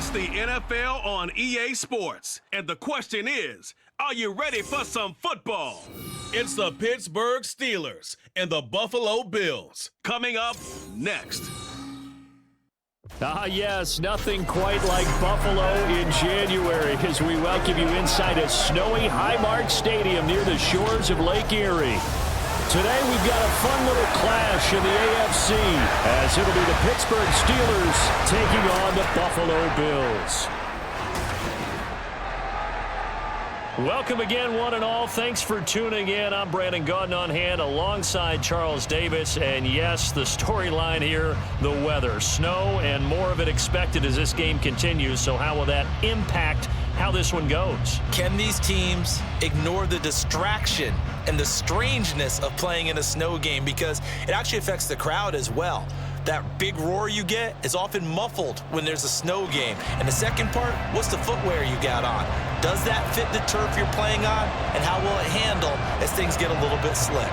It's the NFL on EA Sports, and the question is, are you ready for some football? It's the Pittsburgh Steelers and the Buffalo Bills coming up next. Yes, nothing quite like Buffalo in January as we welcome you inside a snowy Highmark Stadium near the shores of Lake Erie. Today we've got a fun little clash in the AFC as it'll be the Pittsburgh Steelers taking on the Buffalo Bills. Welcome again, one and all. Thanks for tuning in. I'm Brandon Gaudin on hand alongside Charles Davis. And yes, the storyline here, the weather. Snow and more of it expected as this game continues. So how will that impact how this one goes? Can these teams ignore the distraction and the strangeness of playing in a snow game? Because it actually affects the crowd as well. That big roar you get is often muffled when there's a snow game. And the second part, what's the footwear you got on? Does that fit the turf you're playing on? And how will it handle as things get a little bit slick?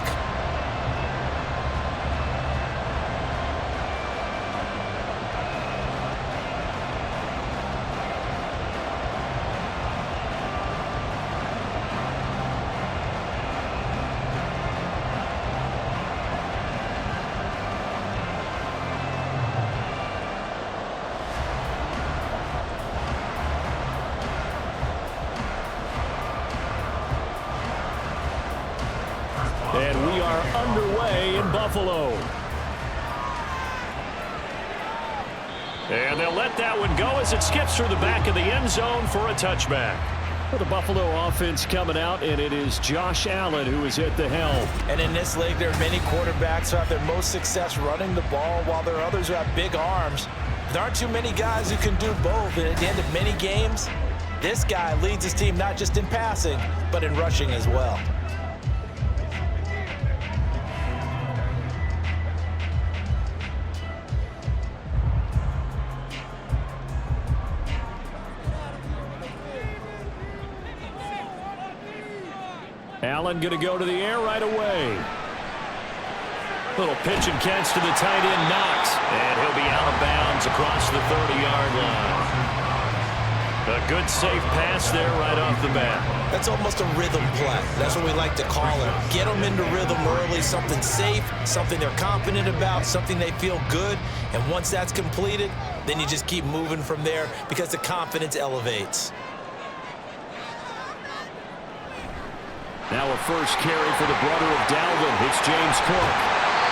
And we are underway in Buffalo. And they'll let that one go as it skips through the back of the end zone for a touchback. For the Buffalo offense coming out, and it is Josh Allen who is at the helm. And in this league, there are many quarterbacks who have their most success running the ball, while there are others who have big arms. There aren't too many guys who can do both, and at the end of many games, this guy leads his team not just in passing, but in rushing as well. Allen going to go to the air right away. Little pitch and catch to the tight end, Knox. And he'll be out of bounds across the 30-yard line. A good safe pass there right off the bat. That's almost a rhythm play. That's what we like to call it. Get them into rhythm early, something safe, something they're confident about, something they feel good. And once that's completed, then you just keep moving from there because the confidence elevates. Now a first carry for the brother of Dalvin. It's James Cook.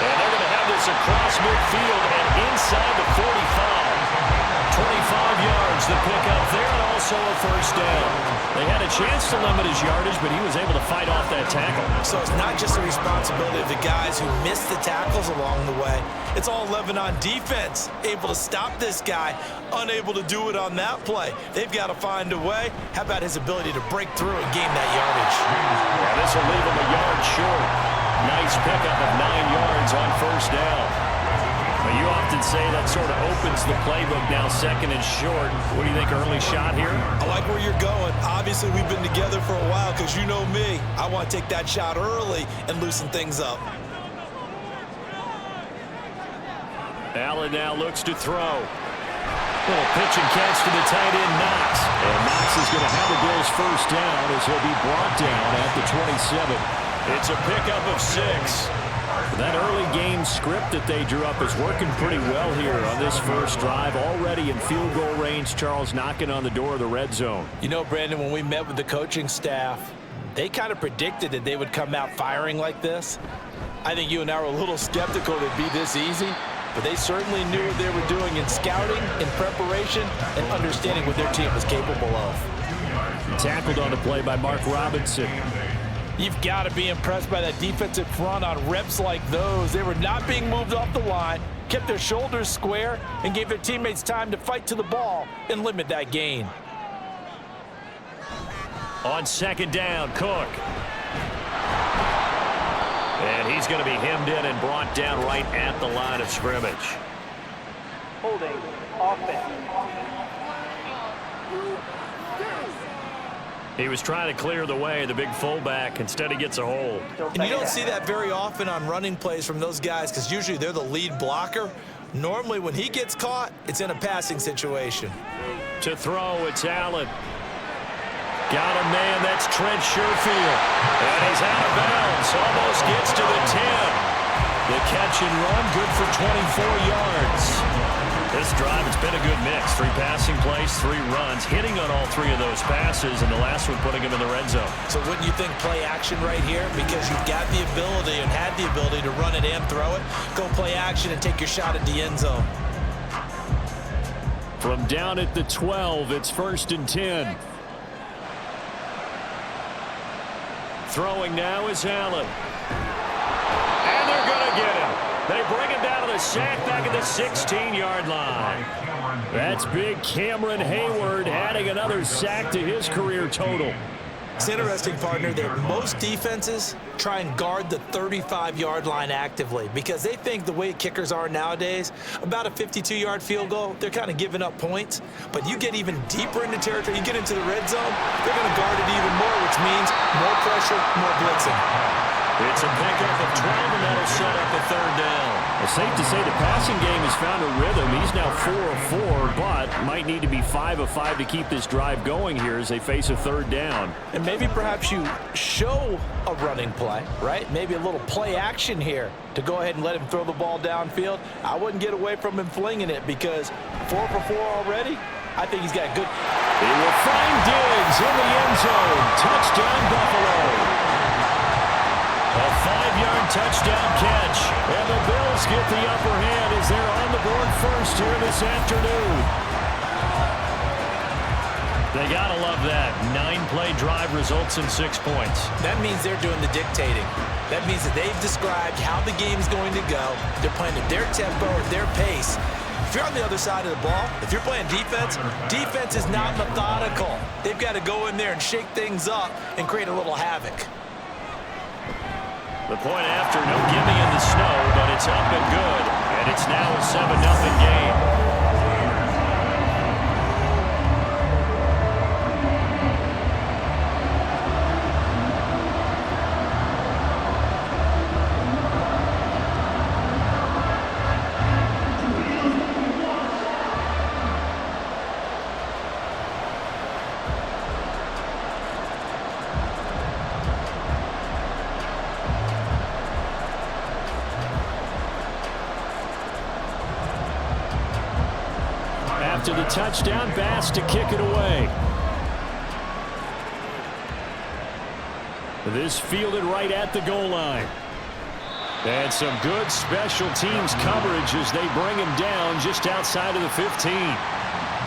And they're going to have this across midfield and inside the 45. 25 yards the pickup there, and also a first down. They had a chance to limit his yardage, but he was able to fight off that tackle. So it's not just the responsibility of the guys who missed the tackles along the way. It's all 11 on defense, able to stop this guy, unable to do it on that play. They've got to find a way. How about his ability to break through and gain that yardage? Yeah, this will leave him a yard short. Nice pickup of 9 yards on first down. But you often say that sort of opens the playbook now, second and short. What do you think, early shot here? I like where you're going. Obviously, we've been together for a while because you know me. I want to take that shot early and loosen things up. Allen now looks to throw. Little pitch and catch to the tight end, Knox. And Knox is going to have the Bills first down as he'll be brought down at the 27. It's a pickup of 6. That early game script that they drew up is working pretty well here on this first drive. Already in field goal range, Charles knocking on the door of the red zone. You know, Brandon, when we met with the coaching staff, they kind of predicted that they would come out firing like this. I think you and I were a little skeptical it'd be this easy, but they certainly knew what they were doing in scouting, in preparation, and understanding what their team was capable of. Tackled on the play by Mark Robinson. You've got to be impressed by that defensive front on reps like those. They were not being moved off the line, kept their shoulders square, and gave their teammates time to fight to the ball and limit that gain. On second down, Cook. And he's going to be hemmed in and brought down right at the line of scrimmage. Holding offense. He was trying to clear the way, the big fullback. Instead, he gets a hold. And you don't see that very often on running plays from those guys because usually they're the lead blocker. Normally, when he gets caught, it's in a passing situation. To throw, it's Allen. Got a man, that's Trent Sherfield. And he's out of bounds, almost gets to the 10. The catch and run, good for 24 yards. This drive, it's been a good mix. 3 passing plays, 3 runs, hitting on all 3 of those passes, and the last one putting him in the red zone. So wouldn't you think play action right here? Because you've got the ability and had the ability to run it and throw it. Go play action and take your shot at the end zone. From down at the 12, it's 1st and 10. Throwing now is Allen. And they're going to get him. They bring him down to the sack back at the 16-yard line. That's big Cameron Hayward adding another sack to his career total. It's interesting, partner, that most defenses try and guard the 35-yard line actively because they think the way kickers are nowadays, about a 52-yard field goal, they're kind of giving up points. But you get even deeper into territory, you get into the red zone, they're going to guard it even more, which means more pressure, more blitzing. It's a pickup of 12, and that'll set up a 3rd down. It's safe to say the passing game has found a rhythm. He's now 4 of 4, but might need to be 5 of 5 to keep this drive going here as they face a 3rd down. And maybe perhaps you show a running play, right? Maybe a little play action here to go ahead and let him throw the ball downfield. I wouldn't get away from him flinging it because 4 for 4 already. I think he's got good. He will find Diggs in the end zone. Touchdown, Buffalo. A 5-yard touchdown catch, and the Bills get the upper hand as they're on the board first here this afternoon. They gotta love that. 9-play drive results in 6 points. That means they're doing the dictating. That means that they've described how the game's going to go. They're playing at their tempo, at their pace. If you're on the other side of the ball, if you're playing defense, defense is not methodical. They've got to go in there and shake things up and create a little havoc. The point after, no gimme in the snow, but it's up and good. And it's now a 7-0 game. To the touchdown, Bass to kick it away. This fielded right at the goal line. And some good special teams coverage as they bring him down just outside of the 15.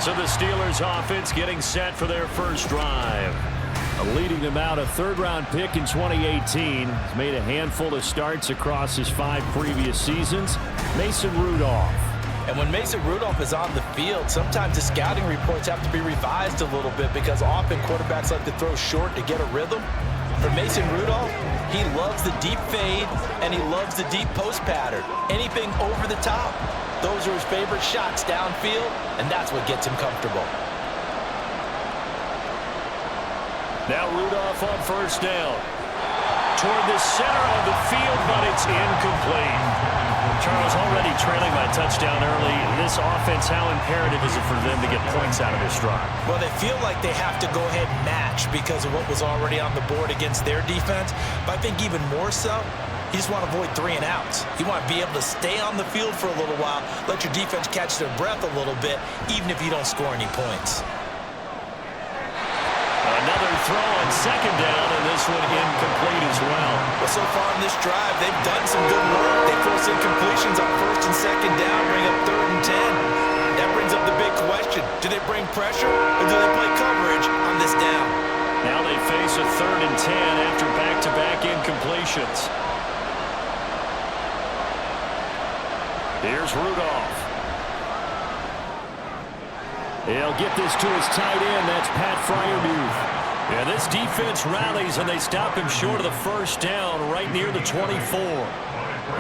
So the Steelers offense getting set for their first drive. Leading them out, a 3rd-round pick in 2018. He's made a handful of starts across his 5 previous seasons. Mason Rudolph. And when Mason Rudolph is on the field, sometimes the scouting reports have to be revised a little bit because often quarterbacks like to throw short to get a rhythm. For Mason Rudolph, he loves the deep fade and he loves the deep post pattern. Anything over the top, those are his favorite shots downfield, and that's what gets him comfortable. Now Rudolph on 1st down. Toward the center of the field, but it's incomplete. Charles, already trailing by touchdown early. This offense, how imperative is it for them to get points out of this drive? Well, they feel like they have to go ahead and match because of what was already on the board against their defense. But I think even more so, you just want to avoid 3 and outs. You want to be able to stay on the field for a little while, let your defense catch their breath a little bit, even if you don't score any points. Another throw on 2nd down, and this one incomplete as well. Well, so far in this drive, they've done some good work. They force incompletions on 1st and 2nd down, bring up 3rd and 10. That brings up the big question. Do they bring pressure, or do they play coverage on this down? Now they face a 3rd and 10 after back-to-back incompletions. Here's Rudolph. He'll get this to his tight end. That's Pat Freiermuth. Yeah, this defense rallies, and they stop him short of the 1st down right near the 24.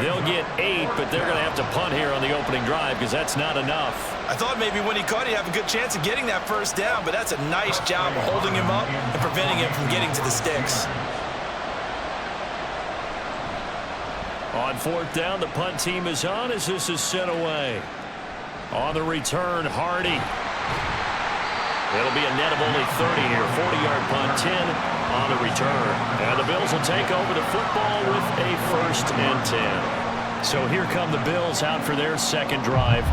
They'll get 8, but they're going to have to punt here on the opening drive because that's not enough. I thought maybe when he caught, he'd have a good chance of getting that 1st down, but that's a nice job of holding him up and preventing him from getting to the sticks. On fourth down, the punt team is on as this is sent away. On the return, Hardy. It'll be a net of only 30 here. 40-yard punt, 10 on the return. And the Bills will take over the football with a 1st and 10. So here come the Bills out for their second drive.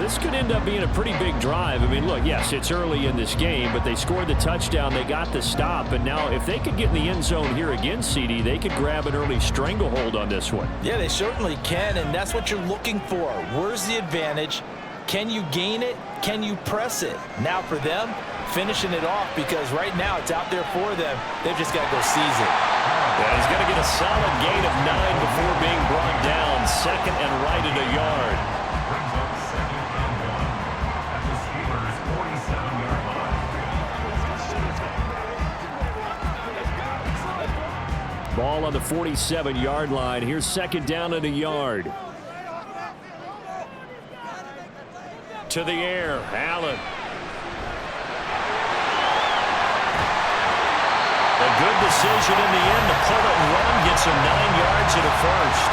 This could end up being a pretty big drive. I mean, look, yes, it's early in this game, but they scored the touchdown. They got the stop. And now if they could get in the end zone here again, CD, they could grab an early stranglehold on this one. Yeah, they certainly can, and that's what you're looking for. Where's the advantage? Can you gain it? Can you press it? Now for them, finishing it off, because right now it's out there for them. They've just got to go seize it. Yeah, he's going to get a solid gain of 9 before being brought down. 2nd and right at a yard. Ball on the 47-yard line. Here's 2nd down and a yard. To the air, Allen. A good decision in the end to pull it and run, gets him 9 yards and a first.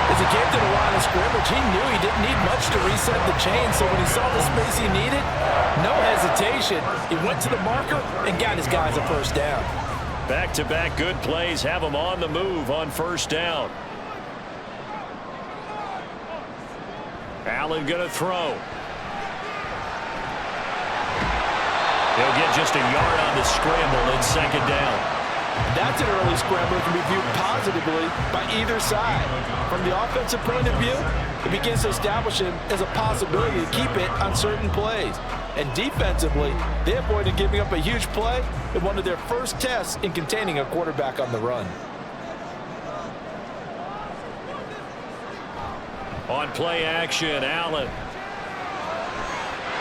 As he came to the line of scrimmage, he knew he didn't need much to reset the chain, so when he saw the space he needed, no hesitation. He went to the marker and got his guys a first down. Back-to-back good plays have him on the move on 1st down. Allen going to throw. He'll get just a yard on the scramble in 2nd down. That's an early scramble that can be viewed positively by either side. From the offensive point of view, it begins to establish him as a possibility to keep it on certain plays. And defensively, they avoided giving up a huge play in one of their first tests in containing a quarterback on the run. On play action, Allen.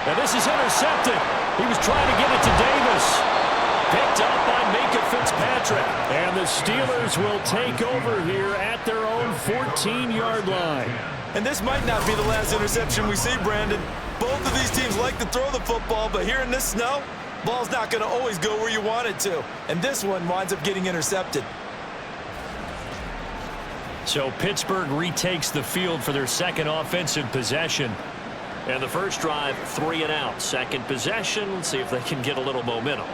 Now this is intercepted. He was trying to get it to Davis. Picked up by Minka Fitzpatrick. And the Steelers will take over here at their own 14-yard line. And this might not be the last interception we see, Brandon. Both of these teams like to throw the football, but here in this snow, ball's not going to always go where you want it to. And this one winds up getting intercepted. So Pittsburgh retakes the field for their second offensive possession. And the first drive, 3 and out. Second possession, let's see if they can get a little momentum.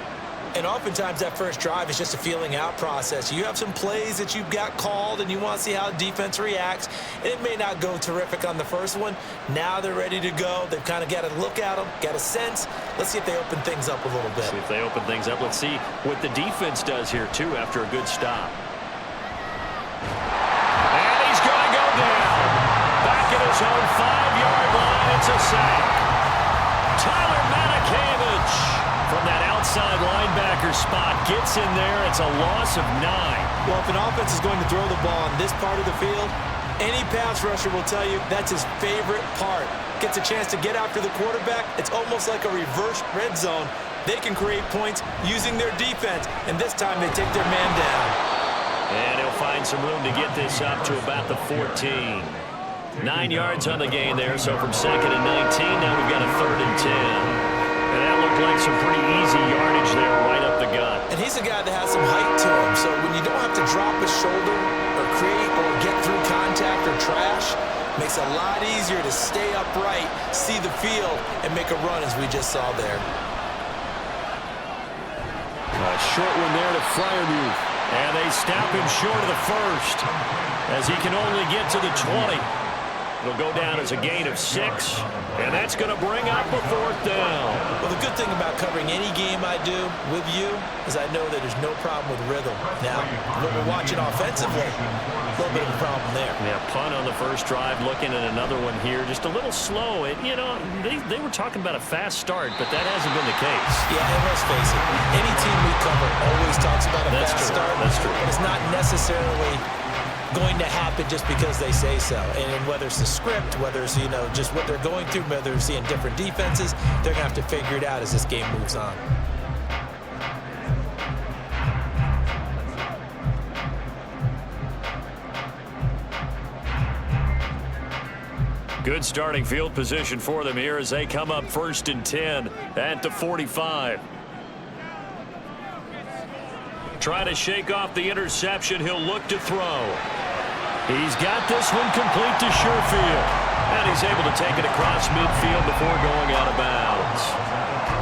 And oftentimes that first drive is just a feeling out process. You have some plays that you've got called and you want to see how the defense reacts. It may not go terrific on the first one. Now they're ready to go. They've kind of got to look at them, got a sense. Let's see if they open things up a little bit. See if they open things up. Let's see what the defense does here, too, after a good stop. And he's going to go down. Back at his own 5-yard line. It's a sack. Tyler Matakevich from that outside linebacker spot gets in there. It's a loss of 9. Well, if an offense is going to throw the ball on this part of the field, any pass rusher will tell you that's his favorite part. Gets a chance to get after the quarterback. It's almost like a reverse red zone. They can create points using their defense, and this time they take their man down. And he'll find some room to get this up to about the 14. 9 yards on the gain there, so from 2nd and 19, now we've got a 3rd and 10. And that looked like some pretty easy yardage there right up the gut. And he's a guy that has some height to him, so when you don't have to drop his shoulder or create or get through contact or trash, makes it a lot easier to stay upright, see the field, and make a run as we just saw there. A short one there to Freiermuth. And they stop him short of the first as he can only get to the 20. It'll go down as a gain of 6, and that's going to bring up a 4th down. Well, the good thing about covering any game I do with you is I know that there's no problem with rhythm. Now, when we're watching offensively, a little bit of a problem there. Yeah, punt on the first drive, looking at another one here. Just a little slow. You know, they were talking about a fast start, but that hasn't been the case. Yeah, and let's face it, any team we cover always talks about a fast start. That's true. But it's not necessarily going to happen just because they say so. And whether it's the script, whether it's, you know, just what they're going through, whether they're seeing different defenses, they're going to have to figure it out as this game moves on. Good starting field position for them here as they come up 1st and 10 at the 45. Trying to shake off the interception. He'll look to throw. He's got this one complete to Sherfield. And he's able to take it across midfield before going out of bounds.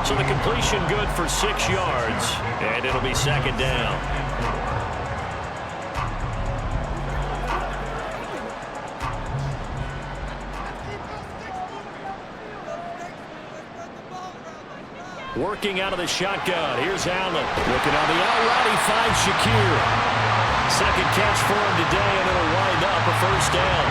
So the completion good for 6 yards, and it'll be second down. Working out of the shotgun. Here's Allen. Looking on the outright. He finds Shakir. Second catch for him today, and it'll wind up a first down.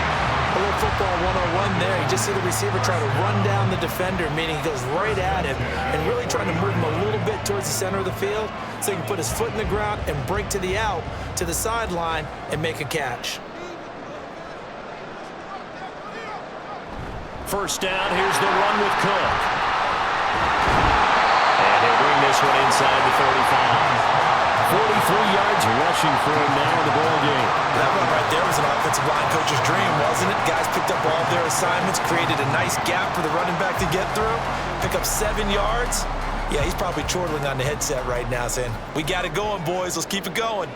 A little football 101 there. You just see the receiver try to run down the defender, meaning he goes right at him and really trying to move him a little bit towards the center of the field so he can put his foot in the ground and break to the out, to the sideline, and make a catch. First down. Here's the run with Cook. And he'll bring this one inside the 35. 43 yards rushing for him now in the ball game. That one right there was an offensive line coach's dream, wasn't it? Guys picked up all of their assignments, created a nice gap for the running back to get through, pick up 7 yards. Yeah, he's probably chortling on the headset right now saying, we got it going, boys. Let's keep it going.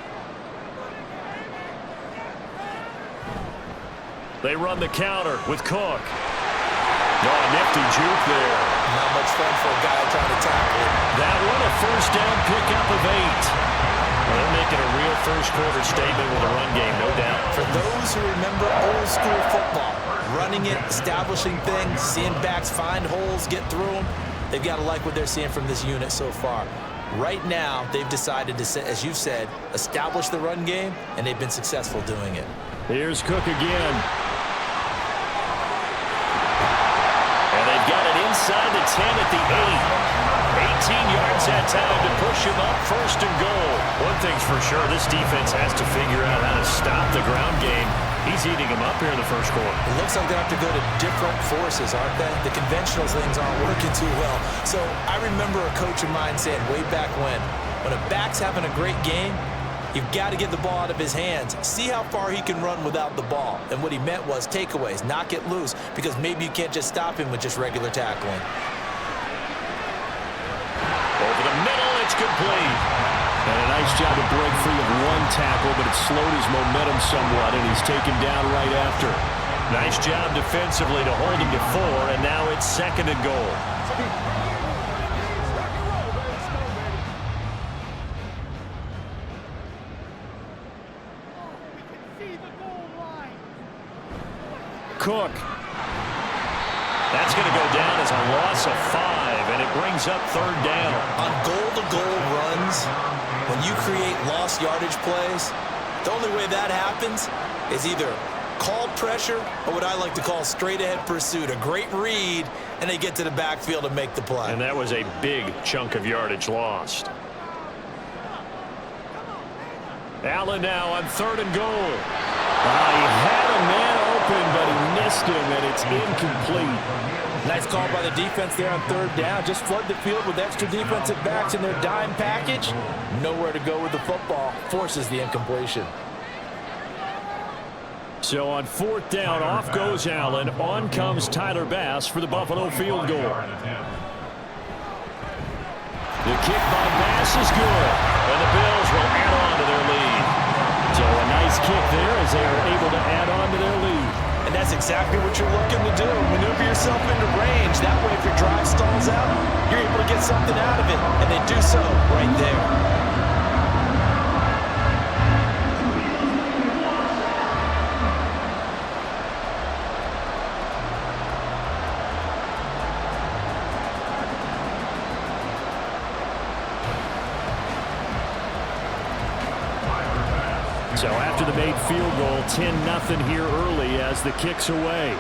They run the counter with Cook. Oh, nifty juke there. Not much fun for a guy trying to tackle it. That one a first down pickup of 8. Well, they're making a real first-quarter statement with a run game, no doubt. For those who remember old-school football, running it, establishing things, seeing backs find holes, get through them, they've got to like what they're seeing from this unit so far. Right now, they've decided to, as you've said, establish the run game, and they've been successful doing it. Here's Cook again. And they've got it inside the 10 at the 8. 18 yards that time to push him up, first and goal. One thing's for sure, this defense has to figure out how to stop the ground game. He's eating him up here in the first quarter. It looks like they have to go to different forces, aren't they? The conventional things aren't working too well. So I remember a coach of mine saying way back when a back's having a great game, you've got to get the ball out of his hands. See how far he can run without the ball. And what he meant was takeaways, not get loose, because maybe you can't just stop him with just regular tackling. Over the middle, it's complete. And a nice job to break free of one tackle, but it slowed his momentum somewhat, and he's taken down right after. Nice job defensively to hold him to 4, and now it's second and goal. Cook. That's going to go down as a loss of 5, and it brings up third down. On goal-to-goal runs, when you create lost yardage plays, the only way that happens is either called pressure or what I like to call straight-ahead pursuit. A great read, and they get to the backfield and make the play. And that was a big chunk of yardage lost. Allen now on third and goal. He had a man open, but he missed him, and it's incomplete. Nice call by the defense there on third down. Just flood the field with extra defensive backs in their dime package. Nowhere to go with the football. Forces the incompletion. So on fourth down, off goes Allen. On comes Tyler Bass for the Buffalo field goal. The kick by Bass is good, and the Bills will add on to their lead. So a nice kick there as they are able to add on to their lead. And that's exactly what you're looking to do. Maneuver yourself into range. That way, if your drive stalls out, you're able to get something out of it. And they do so right there. So after the made field goal, 10-0 here early as the kick's away.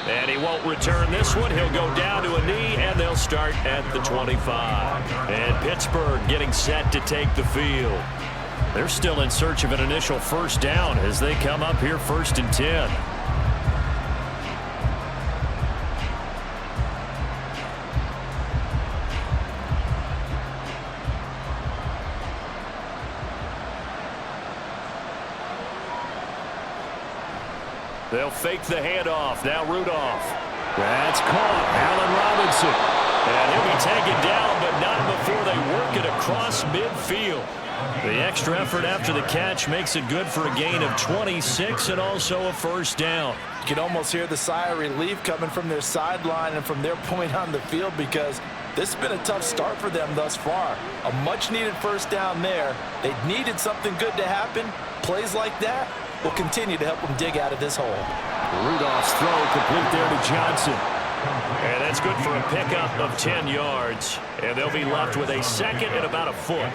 And he won't return this one. He'll go down to a knee, and they'll start at the 25. And Pittsburgh getting set to take the field. They're still in search of an initial first down as they come up here 1st and 10. They'll fake the handoff. Now Rudolph. That's caught. Allen Robinson. And he'll be taken down, but not before they work it across midfield. The extra effort after the catch makes it good for a gain of 26 and also a first down. You can almost hear the sigh of relief coming from their sideline and from their point on the field, because this has been a tough start for them thus far. A much-needed first down there. They needed something good to happen. Plays like that will continue to help them dig out of this hole. Rudolph's throw complete there to Johnson. And that's good for a pickup of 10 yards. And they'll be left with a second and about a foot.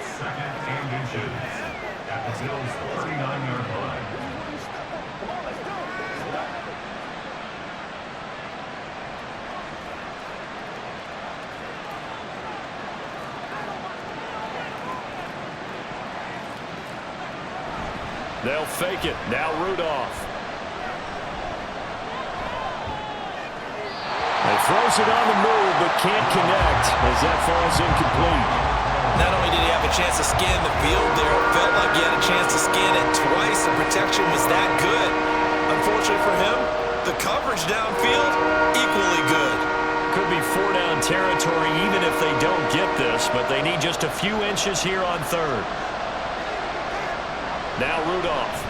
They'll fake it. Now Rudolph. He throws it on the move, but can't connect as that falls incomplete. Not only did he have a chance to scan the field there, it felt like he had a chance to scan it twice. The protection was that good. Unfortunately for him, the coverage downfield, equally good. Could be 4-down territory even if they don't get this, but they need just a few inches here on third. Now Rudolph.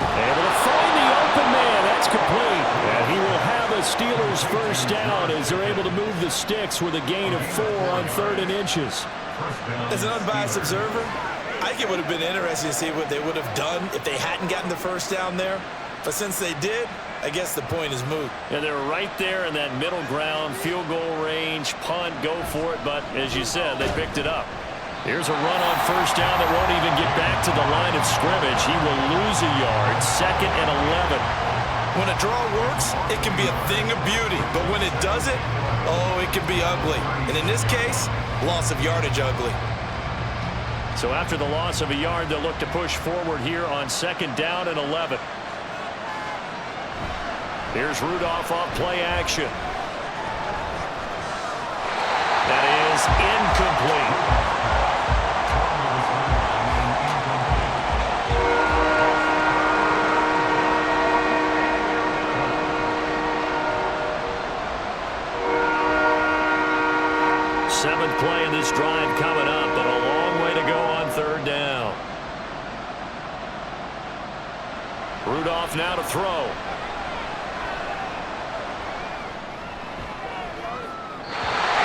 Able to find the open man. That's complete. And he will have a Steelers first down as they're able to move the sticks with a gain of 4 on 3rd and inches. As an unbiased observer, I think it would have been interesting to see what they would have done if they hadn't gotten the first down there. But since they did, I guess the point is moot. And they're right there in that middle ground, field goal range, punt, go for it. But as you said, they picked it up. Here's a run on first down that won't even get back to the line of scrimmage. He will lose a yard, 2nd and 11. When a draw works, it can be a thing of beauty. But when it doesn't, oh, it can be ugly. And in this case, loss of yardage ugly. So after the loss of a yard, they'll look to push forward here on 2nd down and 11. Here's Rudolph off play action. That is incomplete. Seventh play in this drive coming up, but a long way to go on 3rd down. Rudolph now to throw.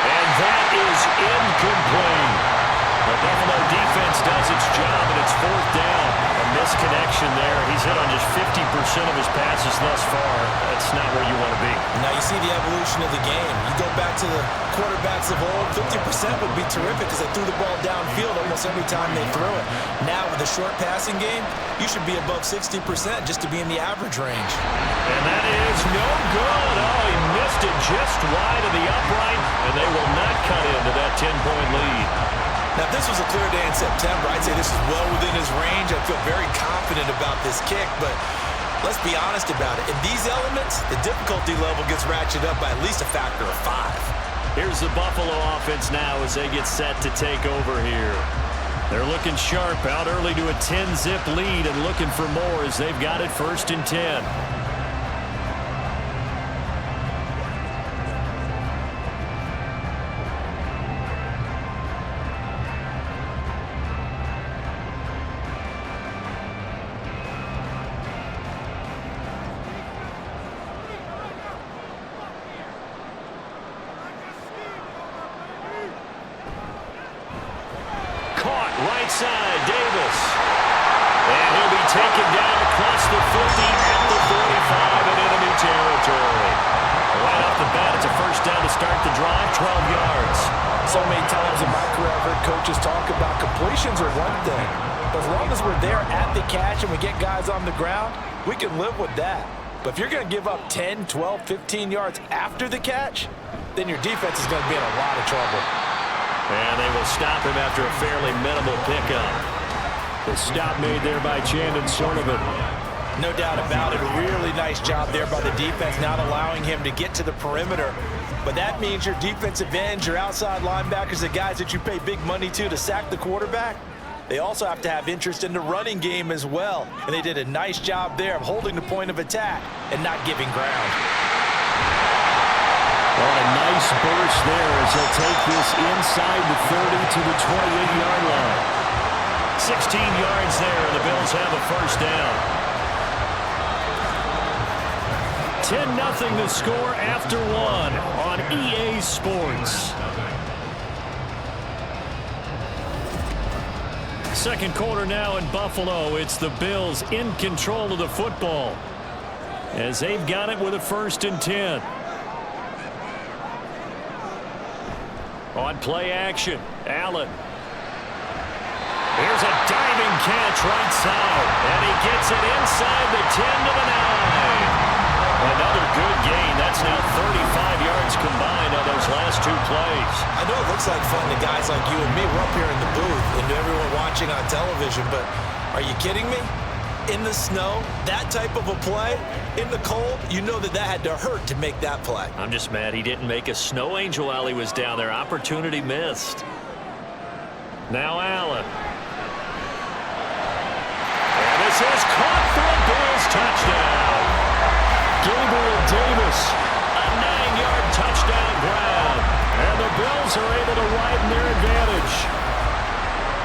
And that is incomplete. The Buffalo defense does its job, and it's 4th down. A misconnection there. He's hit on just 50% of his passes thus far. That's not where you want to be. Now you see the evolution of the game. You go back to the quarterbacks of old, 50% would be terrific because they threw the ball downfield almost every time they threw it. Now with the short passing game, you should be above 60% just to be in the average range. And that is no good. Oh, he missed it just wide of the upright, and they will not cut into that 10-point lead. Now, if this was a clear day in September, I'd say this is well within his range. I feel very confident about this kick, but let's be honest about it. In these elements, the difficulty level gets ratcheted up by at least a factor of 5. Here's the Buffalo offense now as they get set to take over here. They're looking sharp, out early to a 10-zip lead and looking for more as they've got it 1st and 10. Right side, Davis. And he'll be taken down across the 50 at the 45 in enemy territory. Right off the bat, it's a first down to start the drive, 12 yards. So many times in my career, I've heard coaches talk about completions are one thing. But as long as we're there at the catch and we get guys on the ground, we can live with that. But if you're going to give up 10, 12, 15 yards after the catch, then your defense is going to be in a lot of trouble. And they will stop him after a fairly minimal pickup. The stop made there by Chandon Sornovan. No doubt about it. A really nice job there by the defense, not allowing him to get to the perimeter. But that means your defensive ends, your outside linebackers, the guys that you pay big money to sack the quarterback, they also have to have interest in the running game as well. And they did a nice job there of holding the point of attack and not giving ground. Well, a nice burst there as he'll take this inside the 30 to the 28-yard line. 16 yards there, and the Bills have a first down. 10-0 the score after one on EA Sports. Second quarter now in Buffalo. It's the Bills in control of the football as they've got it with a 1st and 10. On play action, Allen. Here's a diving catch right side, and he gets it inside the 10 to the 9. Another good gain. That's now 35 yards combined on those last 2 plays. I know it looks like fun to guys like you and me. We're up here in the booth and to everyone watching on television, but are you kidding me? In the snow, that type of a play, in the cold, you know that had to hurt to make that play. I'm just mad he didn't make a snow angel while he was down there. Opportunity missed. Now Allen. And this is caught for a Bills touchdown. Gabriel Davis, a 9-yard touchdown grab. And the Bills are able to widen their advantage.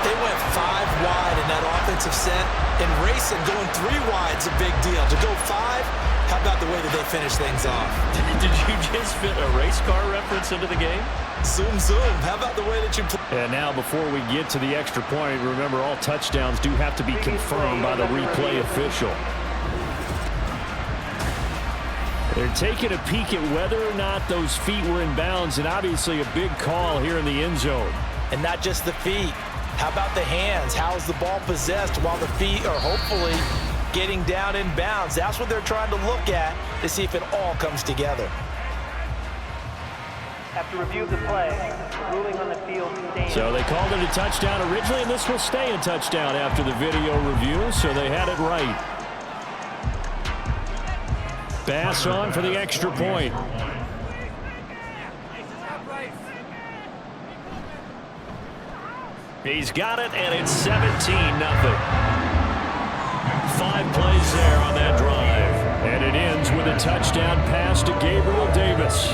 They went 5 wide in that offensive set, and racing going 3 wide is a big deal. To go 5, how about the way that they finish things off? Did you just fit a race car reference into the game? Zoom, zoom. How about the way that you play? And now before we get to the extra point, remember all touchdowns do have to be confirmed by the replay official. They're taking a peek at whether or not those feet were in bounds, and obviously a big call here in the end zone. And not just the feet. How about the hands? How is the ball possessed while the feet are hopefully getting down in bounds? That's what they're trying to look at to see if it all comes together. After review of the play, ruling on the field stands. So they called it a touchdown originally, and this will stay a touchdown after the video review, so they had it right. Bass on for the extra point. He's got it, and it's 17-0. 5 plays there on that drive. And it ends with a touchdown pass to Gabriel Davis.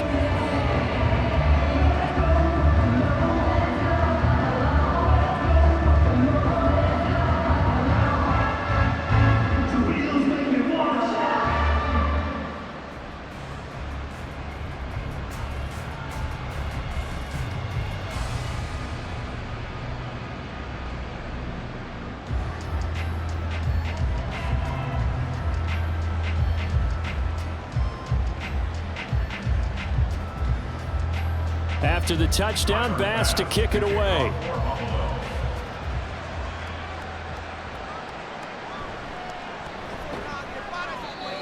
After the touchdown, Bass to kick it away.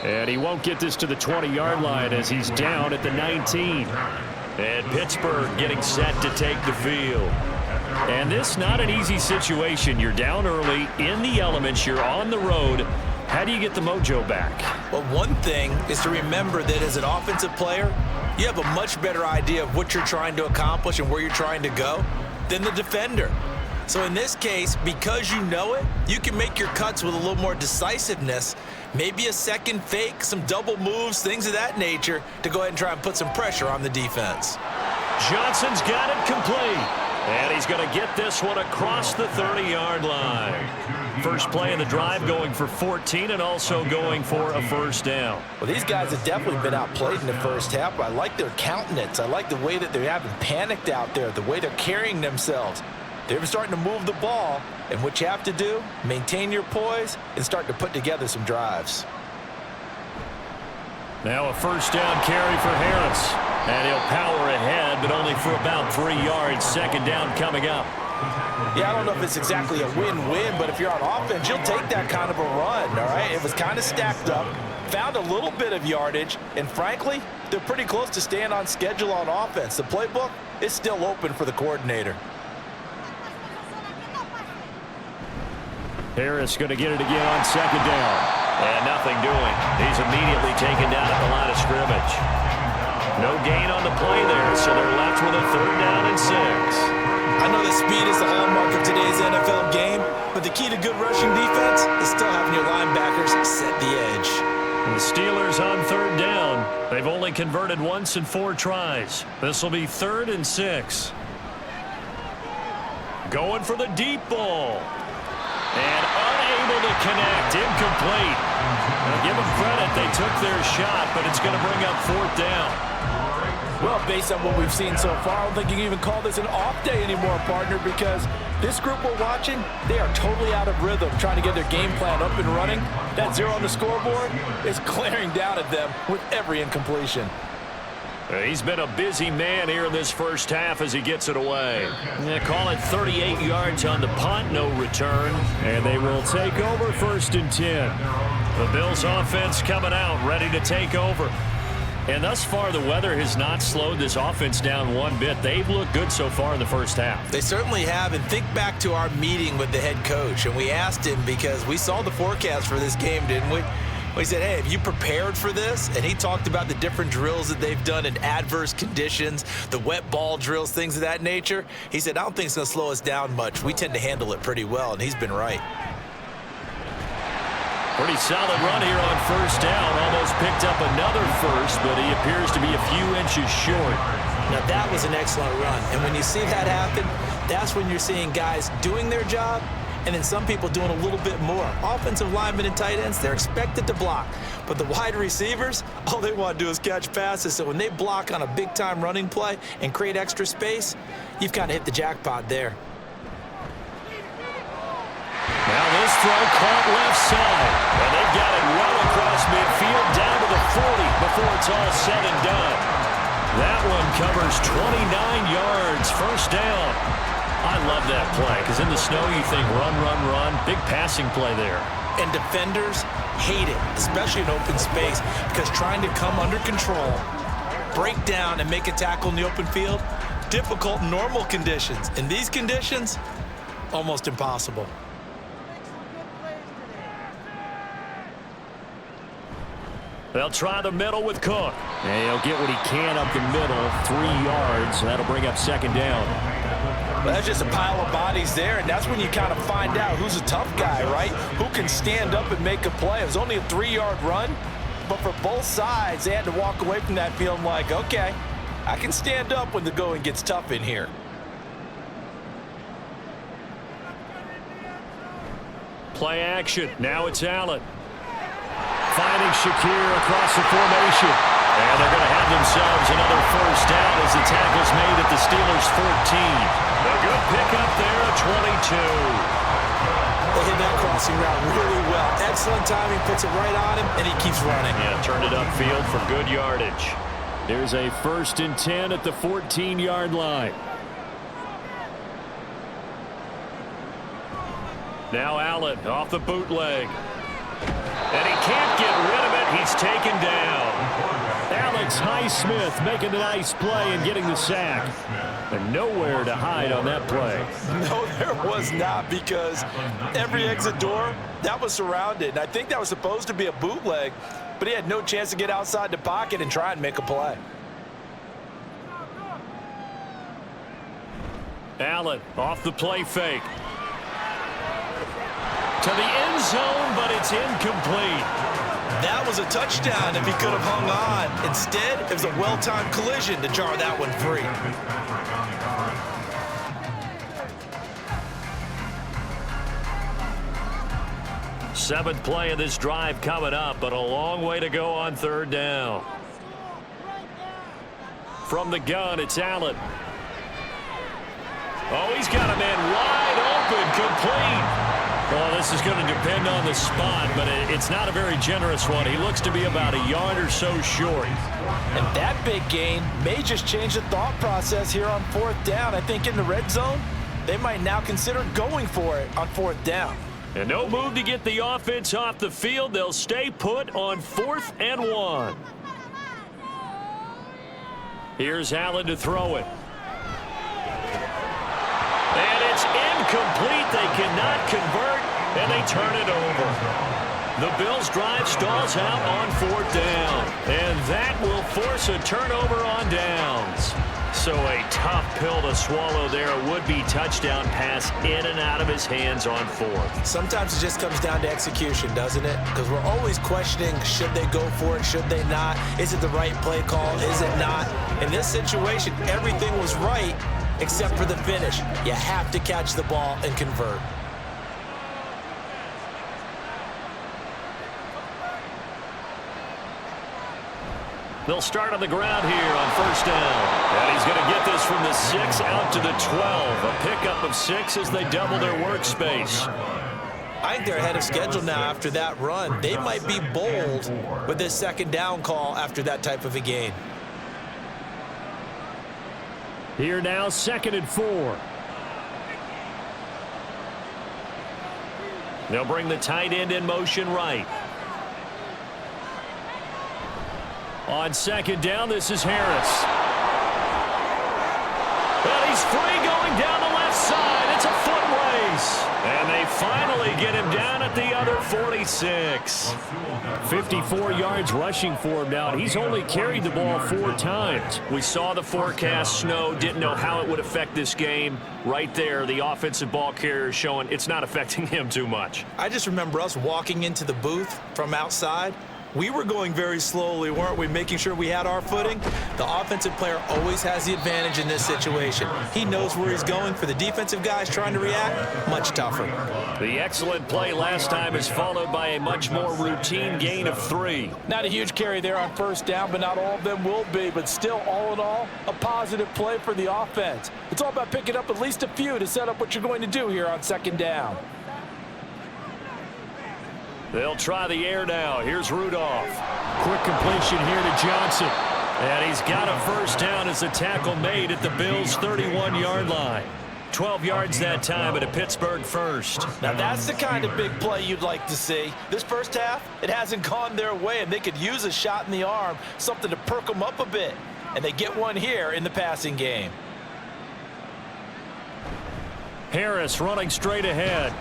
And he won't get this to the 20-yard line as he's down at the 19. And Pittsburgh getting set to take the field. And this not an easy situation. You're down early in the elements. You're on the road. How do you get the mojo back? Well, one thing is to remember that as an offensive player, you have a much better idea of what you're trying to accomplish and where you're trying to go than the defender. So in this case, because you know it, you can make your cuts with a little more decisiveness, maybe a second fake, some double moves, things of that nature, to go ahead and try and put some pressure on the defense. Johnson's got it complete. And he's going to get this one across the 30-yard line. First play of the drive going for 14 and also going for a first down. Well, these guys have definitely been outplayed in the first half, but I like their countenance. I like the way that they haven't panicked out there, the way they're carrying themselves. They're starting to move the ball, and what you have to do, maintain your poise and start to put together some drives. Now a first down carry for Harris. And he'll power ahead, but only for about 3 yards. Second down coming up. Yeah, I don't know if it's exactly a win-win, but if you're on offense, you'll take that kind of a run, all right? It was kind of stacked up, found a little bit of yardage, and frankly, they're pretty close to staying on schedule on offense. The playbook is still open for the coordinator. Harris going to get it again on second down. And nothing doing. He's immediately taken down at the line of scrimmage. No gain on the play there, so they're left with a 3rd down and 6. I know that speed is the hallmark of today's NFL game, but the key to good rushing defense is still having your linebackers set the edge. And the Steelers on 3rd down. They've only converted once in 4 tries. This will be 3rd and 6. Going for the deep ball. And unable to connect. Incomplete. Now give them credit. They took their shot, but it's going to bring up 4th down. Well, based on what we've seen so far, I don't think you can even call this an off day anymore, partner, because this group we're watching, they are totally out of rhythm, trying to get their game plan up and running. That 0 on the scoreboard is glaring down at them with every incompletion. He's been a busy man here in this first half as he gets it away. Yeah, call it 38 yards on the punt, no return. And they will take over 1st and 10. The Bills offense coming out, ready to take over. And thus far, the weather has not slowed this offense down one bit. They've looked good so far in the first half. They certainly have, and think back to our meeting with the head coach, and we asked him because we saw the forecast for this game, didn't we? We said, hey, have you prepared for this? And he talked about the different drills that they've done in adverse conditions, the wet ball drills, things of that nature. He said, I don't think it's going to slow us down much. We tend to handle it pretty well, and he's been right. Pretty solid run here on 1st down. Almost picked up another first, but he appears to be a few inches short. Now, that was an excellent run. And when you see that happen, that's when you're seeing guys doing their job and then some people doing a little bit more. Offensive linemen and tight ends, they're expected to block. But the wide receivers, all they want to do is catch passes. So when they block on a big-time running play and create extra space, you've kind of hit the jackpot there. Now this throw caught left side. And they've got it well across midfield down to the 40 before it's all said and done. That one covers 29 yards, 1st down. I love that play because in the snow you think run, run, run. Big passing play there. And defenders hate it, especially in open space, because trying to come under control, break down, and make a tackle in the open field, difficult in normal conditions. In these conditions, almost impossible. They'll try the middle with Cook. And he'll get what he can up the middle, 3 yards. That'll bring up 2nd down. Well, that's just a pile of bodies there, and that's when you kind of find out who's a tough guy, right? Who can stand up and make a play. It was only a 3-yard run, but for both sides, they had to walk away from that feeling like, okay, I can stand up when the going gets tough in here. Play action. Now it's Allen. Finding Shakir across the formation. And they're going to have themselves another 1st down as the tackle's made at the Steelers' 14. A good pickup there at 22. They hit that crossing route really well. Excellent timing, puts it right on him, and he keeps running. Yeah, turned it upfield for good yardage. There's a 1st and 10 at the 14-yard line. Now Allen off the bootleg. And he can't get rid of it. He's taken down. Alex Highsmith making a nice play and getting the sack. And nowhere to hide on that play. No, there was not, because every exit door, that was surrounded. And I think that was supposed to be a bootleg, but he had no chance to get outside the pocket and try and make a play. Allen off the play fake. To the end zone, but it's incomplete. That was a touchdown if he could have hung on. Instead, it was a well-timed collision to jar that one free. Seventh play of this drive coming up, but a long way to go on 3rd down. From the gun, it's Allen. Oh, he's got a man wide open, complete. Well, this is going to depend on the spot, but it's not a very generous one. He looks to be about a yard or so short. And that big gain may just change the thought process here on 4th down. I think in the red zone, they might now consider going for it on 4th down. And no move to get the offense off the field. They'll stay put on 4th and 1. Here's Allen to throw it. And it's incomplete. They cannot convert, and they turn it over. The Bills' drive stalls out on 4th down, and that will force a turnover on downs. So a tough pill to swallow there. A would-be touchdown pass in and out of his hands on 4th. Sometimes it just comes down to execution, doesn't it? Because we're always questioning, should they go for it, should they not? Is it the right play call, is it not? In this situation, everything was right, except for the finish. You have to catch the ball and convert. They'll start on the ground here on first down. And he's going to get this from the 6 out to the 12. A pickup of 6 as they double their workspace. I think they're ahead of schedule now after that run. They might be bold with this second down call after that type of a gain. Here now, 2nd and 4. They'll bring the tight end in motion right. On 2nd down, this is Harris. And he's free going down the left side. It's a foot race. And they finally get him down at the other 46. 54 yards rushing for him now. He's only carried the ball 4 times. We saw the forecast snow, didn't know how it would affect this game. Right there, the offensive ball carrier showing it's not affecting him too much. I just remember us walking into the booth from outside. We were going very slowly, weren't we, making sure we had our footing? The offensive player always has the advantage in this situation. He knows where he's going. For the defensive guys trying to react, much tougher. The excellent play last time is followed by a much more routine gain of 3. Not a huge carry there on first down, but not all of them will be. But still, all in all, a positive play for the offense. It's all about picking up at least a few to set up what you're going to do here on 2nd down. They'll try the air now. Here's Rudolph. Quick completion here to Johnson. And he's got a first down as a tackle made at the Bills' 31-yard line. 12 yards that time at a Pittsburgh first. Now that's the kind of big play you'd like to see. This first half, it hasn't gone their way, and they could use a shot in the arm, something to perk them up a bit. And they get one here in the passing game. Harris running straight ahead.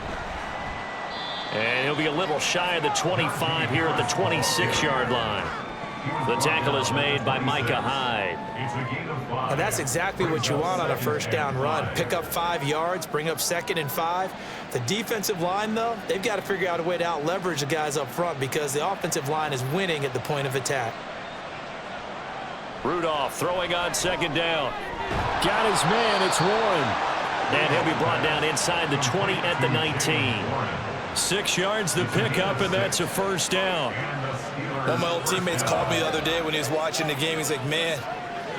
And he'll be a little shy of the 25 here at the 26-yard line. The tackle is made by Micah Hyde. And that's exactly what you want on a first down run. Pick up 5 yards, bring up 2nd and 5. The defensive line, though, they've got to figure out a way to out-leverage the guys up front because the offensive line is winning at the point of attack. Rudolph throwing on 2nd down. Got his man. It's Warren. And he'll be brought down inside the 20 at the 19. 6 yards the pickup, and that's a first down. One of my old teammates called me the other day when he was watching the game. He's like, man,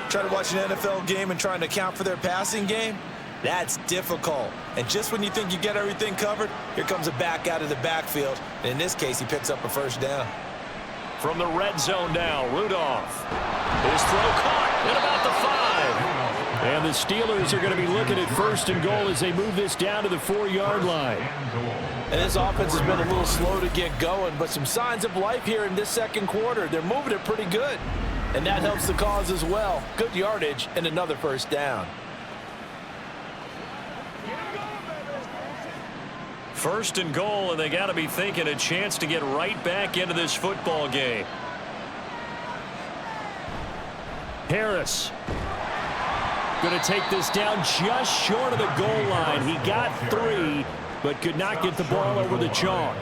trying to watch an NFL game and trying to account for their passing game, that's difficult. And just when you think you get everything covered, here comes a back out of the backfield. And in this case, he picks up a first down. From the red zone now, Rudolph. His throw caught at about the 5. And the Steelers are going to be looking at 1st and goal as they move this down to the 4-yard line. And this offense has been a little slow to get going, but some signs of life here in this 2nd quarter. They're moving it pretty good, and that helps the cause as well. Good yardage and another first down. 1st and goal, and they got to be thinking a chance to get right back into this football game. Harris going to take this down just short of the goal line. He got 3. But could not get the ball over the chalk.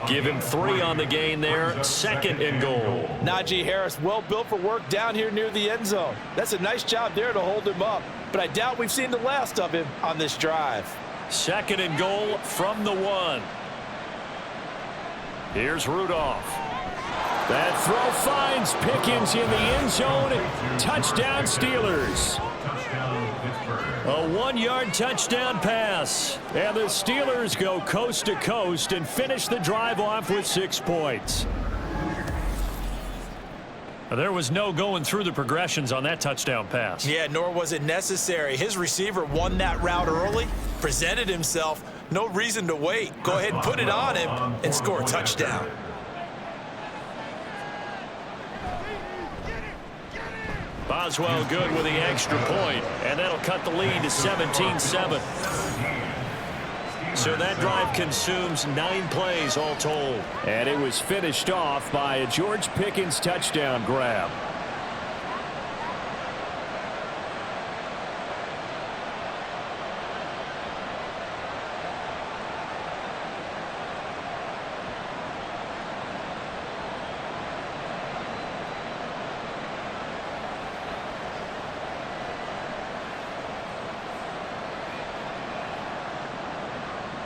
Give him 3 on the gain there. 2nd and goal. Najee Harris, well built for work down here near the end zone. That's a nice job there to hold him up. But I doubt we've seen the last of him on this drive. 2nd and goal from the 1. Here's Rudolph. That throw finds Pickens in the end zone. Touchdown Steelers. A 1-yard touchdown pass. And the Steelers go coast to coast and finish the drive off with 6 points. There was no going through the progressions on that touchdown pass. Yeah, nor was it necessary. His receiver won that route early, presented himself. No reason to wait. Go ahead and put it on him and score a touchdown. Boswell good with the extra point, and that'll cut the lead to 17-7. So that drive consumes 9 plays all told. And it was finished off by a George Pickens touchdown grab.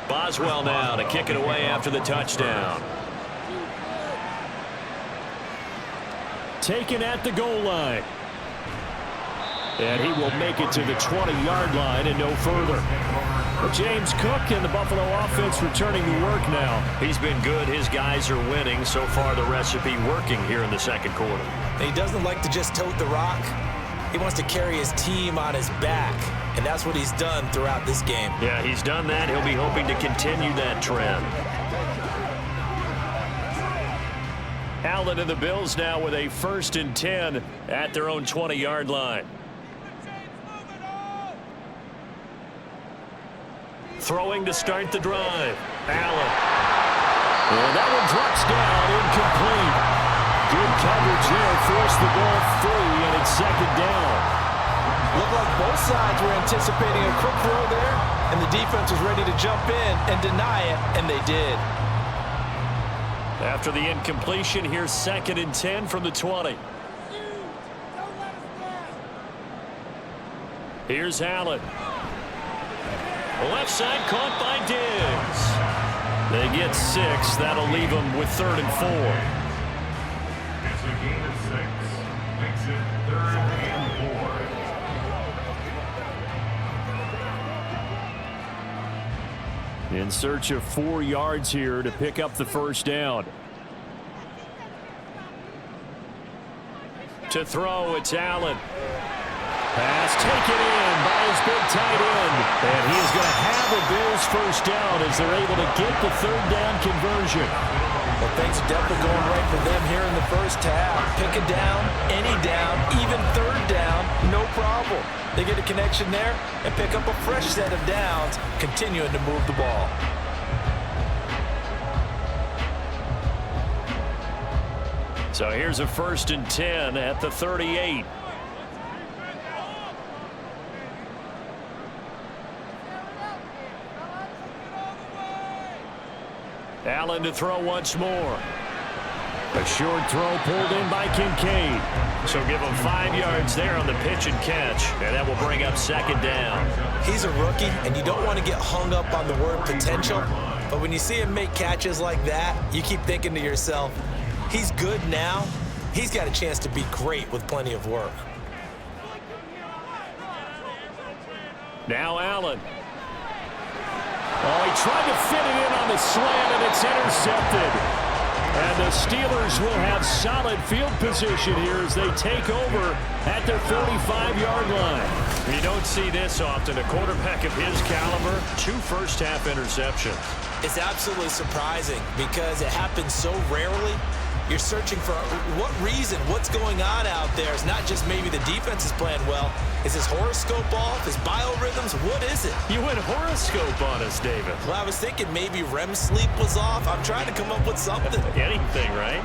Boswell now to kick it away after the touchdown. taken at the goal line. And he will make it to the 20-yard line and no further. James Cook and the Buffalo offense returning to work now. He's been good. His guys are winning. So far, the recipe working here in the second quarter. He doesn't like to just tote the rock. He wants to carry his team on his back, and that's what he's done throughout this game. Yeah, he's done that. He'll be hoping to continue that trend. Allen and the Bills now with a 1st and 10 at their own 20-yard line. Throwing to start the drive. Allen. And that one drops down, incomplete. Good coverage there, forced the ball free, and it's 2nd down. Looked like both sides were anticipating a quick throw there, and the defense was ready to jump in and deny it, and they did. After the incompletion, here's 2nd and 10 from the 20. Here's Allen. Left side caught by Diggs. They get 6. That'll leave them with 3rd and 4. It's a gain of 6. Makes it 3rd and 4. In search of 4 yards here to pick up the 1st down. To throw, it's Allen. Pass taken in by his big tight end. And he is going to have a Bills 1st down as they're able to get the 3rd down conversion. Well, things are definitely going right for them here in the first half. Pick a down, any down, even 3rd down, no problem. They get a connection there and pick up a fresh set of downs, continuing to move the ball. So here's a 1st and 10 at the 38. Allen to throw once more. A short throw pulled in by Kincaid. So give him 5 yards there on the pitch and catch, and that will bring up 2nd down. He's a rookie, and you don't want to get hung up on the word potential, but when you see him make catches like that, you keep thinking to yourself, he's good now. He's got a chance to be great with plenty of work. Now Allen. Oh, he tried to fit it in on the slant, and it's intercepted. And the Steelers will have solid field position here as they take over at their 45-yard line. You don't see this often. A quarterback of his caliber, 2 first-half interceptions. It's absolutely surprising because it happens so rarely. You're searching for what reason, what's going on out there. It's not just maybe the defense is playing well. Is his horoscope off? His biorhythms? What is it? You went horoscope on us, David. Well, I was thinking maybe REM sleep was off. I'm trying to come up with something. Anything, right?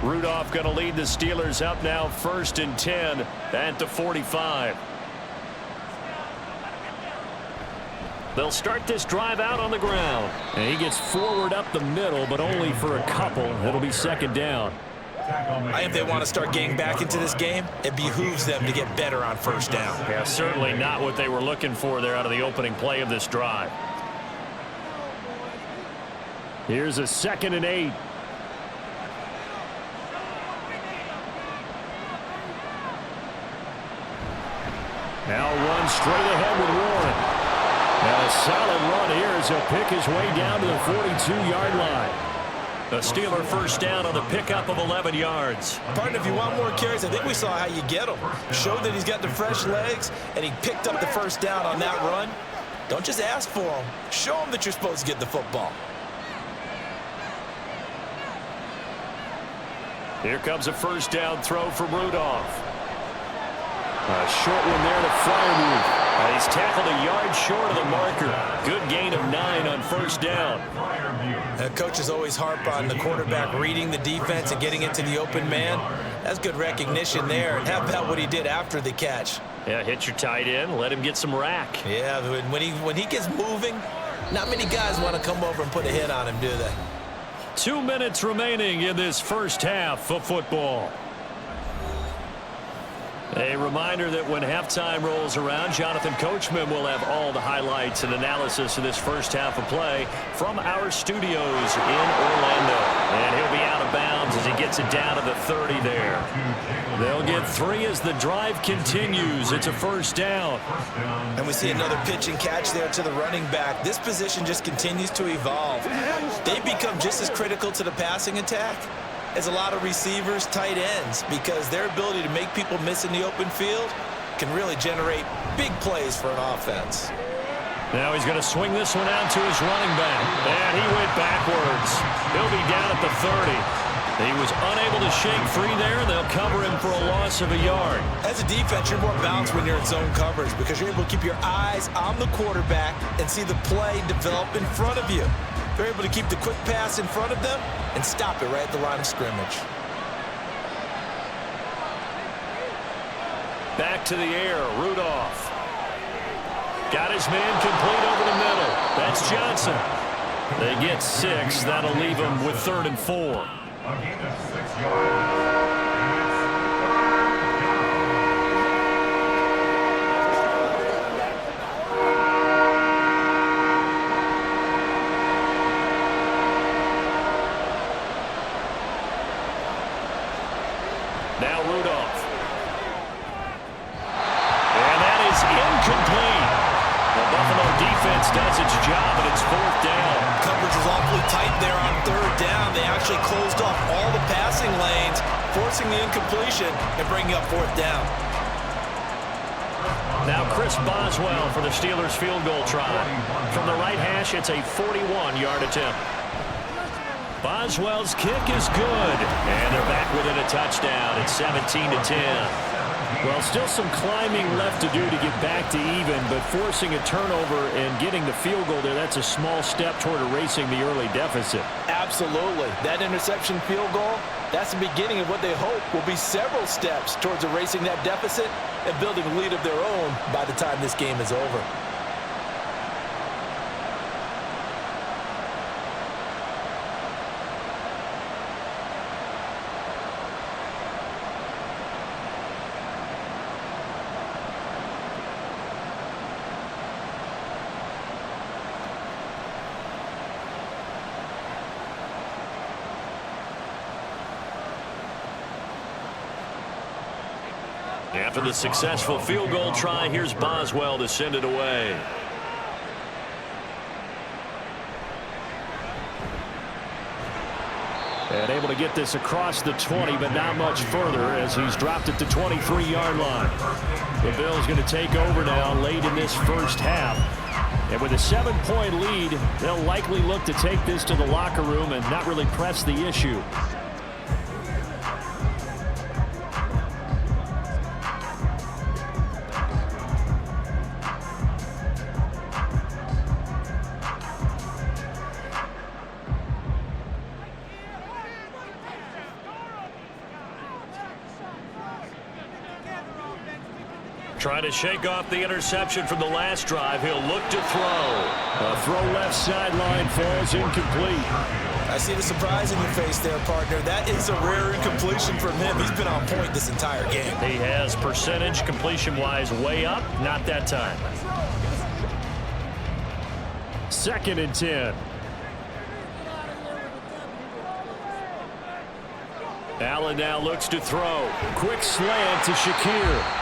Rudolph going to lead the Steelers up now 1st and 10 at the 45. They'll start this drive out on the ground. And he gets forward up the middle, but only for a couple. It'll be 2nd down. If they want to start getting back into this game, it behooves them to get better on 1st down. Yeah, certainly not what they were looking for there out of the opening play of this drive. Here's a 2nd and 8. Now run straight ahead with Warren. And a solid run here as he'll pick his way down to the 42-yard line. A Steeler 1st down on the pickup of 11 yards. Partner, if you want more carries, I think we saw how you get him. Showed that he's got the fresh legs, and he picked up the 1st down on that run. Don't just ask for him. Show him that you're supposed to get the football. Here comes a 1st down throw from Rudolph. A short one there to Freiermuth. He's tackled a yard short of the marker. Good gain of 9 on 1st down. Coaches always harp on the quarterback reading the defense and getting into the open man. That's good recognition there. And how about what he did after the catch? Yeah, hit your tight end, let him get some rack. Yeah, when he gets moving, not many guys want to come over and put a hit on him, do they? 2 minutes remaining in this 1st half of football. A reminder that when halftime rolls around, Jonathan Coachman will have all the highlights and analysis of this first half of play from our studios in Orlando. And he'll be out of bounds as he gets it down to the 30 there. They'll get 3 as the drive continues. It's a first down. And we see another pitch and catch there to the running back. This position just continues to evolve. They've become just as critical to the passing attack as a lot of receivers, tight ends, because their ability to make people miss in the open field can really generate big plays for an offense. Now he's going to swing this one out to his running back. And he went backwards. He'll be down at the 30. He was unable to shake free there. They'll cover him for a loss of a yard. As a defense, you're more balanced when you're in zone coverage because you're able to keep your eyes on the quarterback and see the play develop in front of you. They're able to keep the quick pass in front of them and stop it right at the line of scrimmage. Back to the air, Rudolph. Got his man complete over the middle. That's Johnson. They get 6. That'll leave them with 3rd and 4. A gain of 6 yards. Now Rudolph. And that is incomplete. The Buffalo defense does its job, and it's 4th down. Coverage was awfully tight there on 3rd down. They actually closed off all the passing lanes, forcing the incompletion and bringing up 4th down. Now Chris Boswell for the Steelers field goal try. From the right hash, it's a 41-yard attempt. Boswell's kick is good, and they're back within a touchdown. It's 17-10. Well, still some climbing left to do to get back to even, but forcing a turnover and getting the field goal there, that's a small step toward erasing the early deficit. Absolutely. That interception field goal, that's the beginning of what they hope will be several steps towards erasing that deficit and building a lead of their own by the time this game is over. After the successful field goal try, here's Boswell to send it away. And able to get this across the 20, but not much further as he's dropped it to 23-yard line. The Bills going to take over now late in this first half. And with a 7-point lead, they'll likely look to take this to the locker room and not really press the issue. Trying to shake off the interception from the last drive. He'll look to throw. A throw left sideline falls incomplete. I see the surprise in your face there, partner. That is a rare incompletion from him. He's been on point this entire game. He has percentage completion-wise way up. Not that time. 2nd and 10. Allen now looks to throw. Quick slant to Shakir.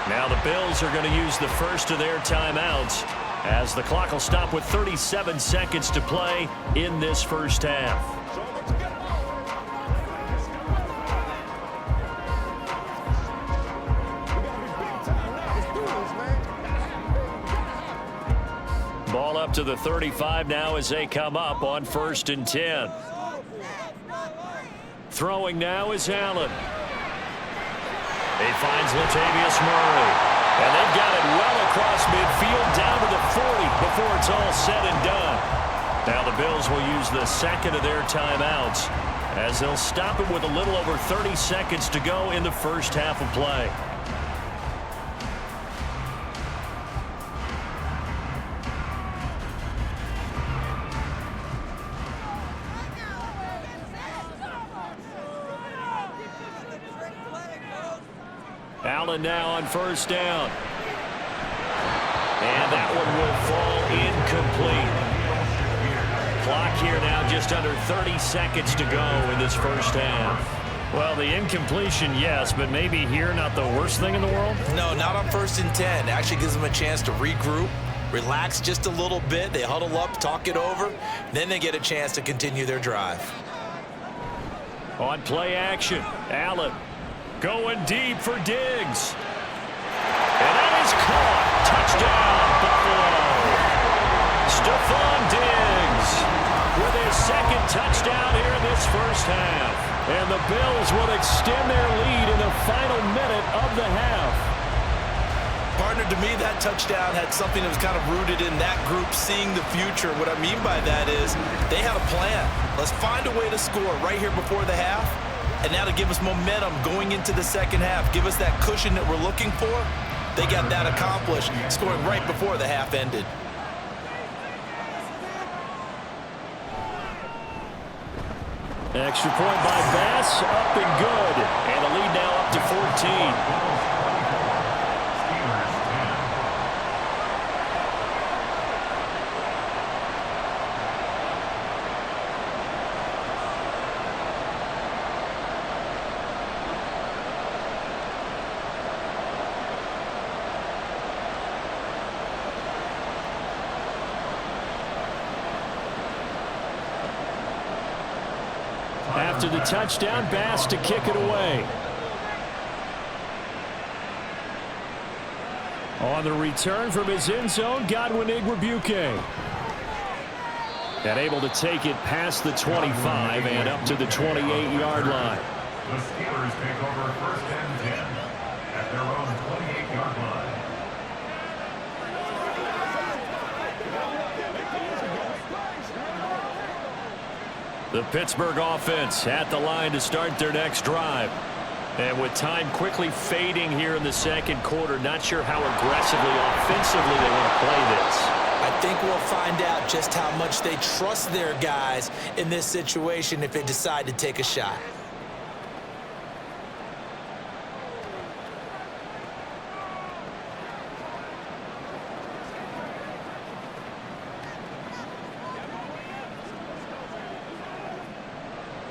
Now the Bills are going to use the first of their timeouts as the clock will stop with 37 seconds to play in this first half. Ball up to the 35 now as they come up on 1st and 10. Throwing now is Allen. He finds Latavius Murray. And they've got it well across midfield down to the 40 before it's all said and done. Now the Bills will use the second of their timeouts as they'll stop it with a little over 30 seconds to go in the first half of play. Allen now on first down. And that one will fall incomplete. Clock here now just under 30 seconds to go in this first half. Well, the incompletion, yes, but maybe here not the worst thing in the world? No, not on 1st and 10. It actually gives them a chance to regroup, relax just a little bit. They huddle up, talk it over. Then they get a chance to continue their drive. On play action, Allen going deep for Diggs. And that is caught. Touchdown, Buffalo. Stephon Diggs with his second touchdown here in this first half. And the Bills will extend their lead in the final minute of the half. Partner, to me, that touchdown had something that was kind of rooted in that group seeing the future. What I mean by that is they had a plan. Let's find a way to score right here before the half. And now to give us momentum going into the second half, give us that cushion that we're looking for. They got that accomplished, scoring right before the half ended. Extra point by Bass, up and good. And the lead now up to 14. After the touchdown, Bass to kick it away. On the return from his end zone, Godwin Igwebuike. And able to take it past the 25 and up to the 28-yard line. The Steelers take over 1st and 10 at their own 28-yard line. The Pittsburgh offense at the line to start their next drive. And with time quickly fading here in the second quarter, not sure how aggressively, offensively they want to play this. I think we'll find out just how much they trust their guys in this situation if they decide to take a shot.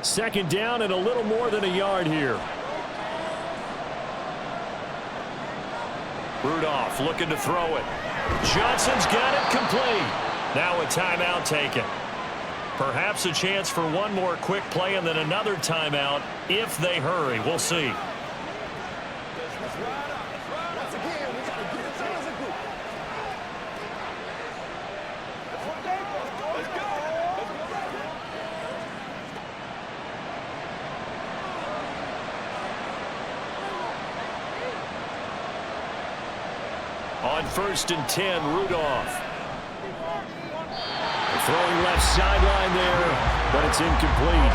Second down and a little more than a yard here. Rudolph looking to throw it. Johnson's got it complete. Now a timeout taken. Perhaps a chance for one more quick play and then another timeout if they hurry. We'll see. On 1st and 10, Rudolph. Throwing left sideline there, but it's incomplete.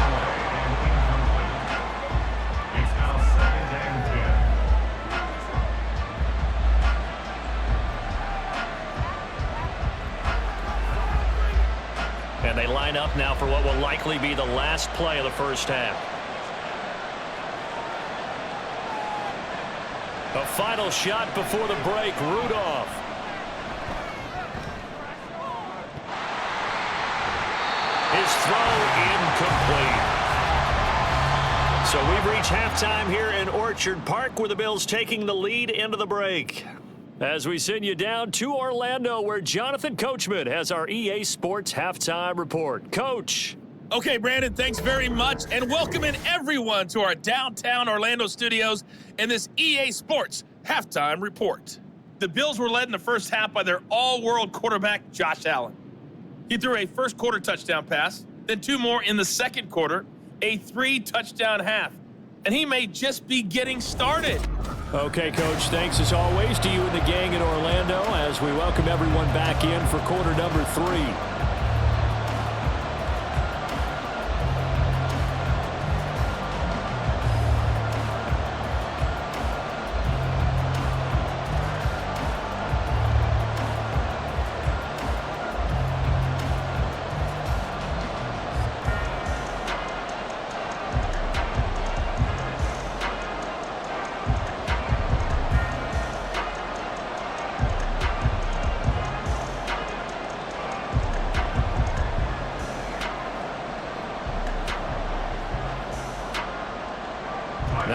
It's now 2nd and 10. And they line up now for what will likely be the last play of the first half. A final shot before the break, Rudolph. His throw incomplete. So we've reached halftime here in Orchard Park with the Bills taking the lead into the break. As we send you down to Orlando where Jonathan Coachman has our EA Sports halftime report. Coach. Okay, Brandon, thanks very much, and welcome in everyone to our downtown Orlando studios and this EA Sports halftime report. The Bills were led in the first half by their all-world quarterback, Josh Allen. He threw a first quarter touchdown pass, then 2 more in the second quarter, a 3-touchdown half, and he may just be getting started. Okay, Coach, thanks as always to you and the gang in Orlando as we welcome everyone back in for quarter number 3.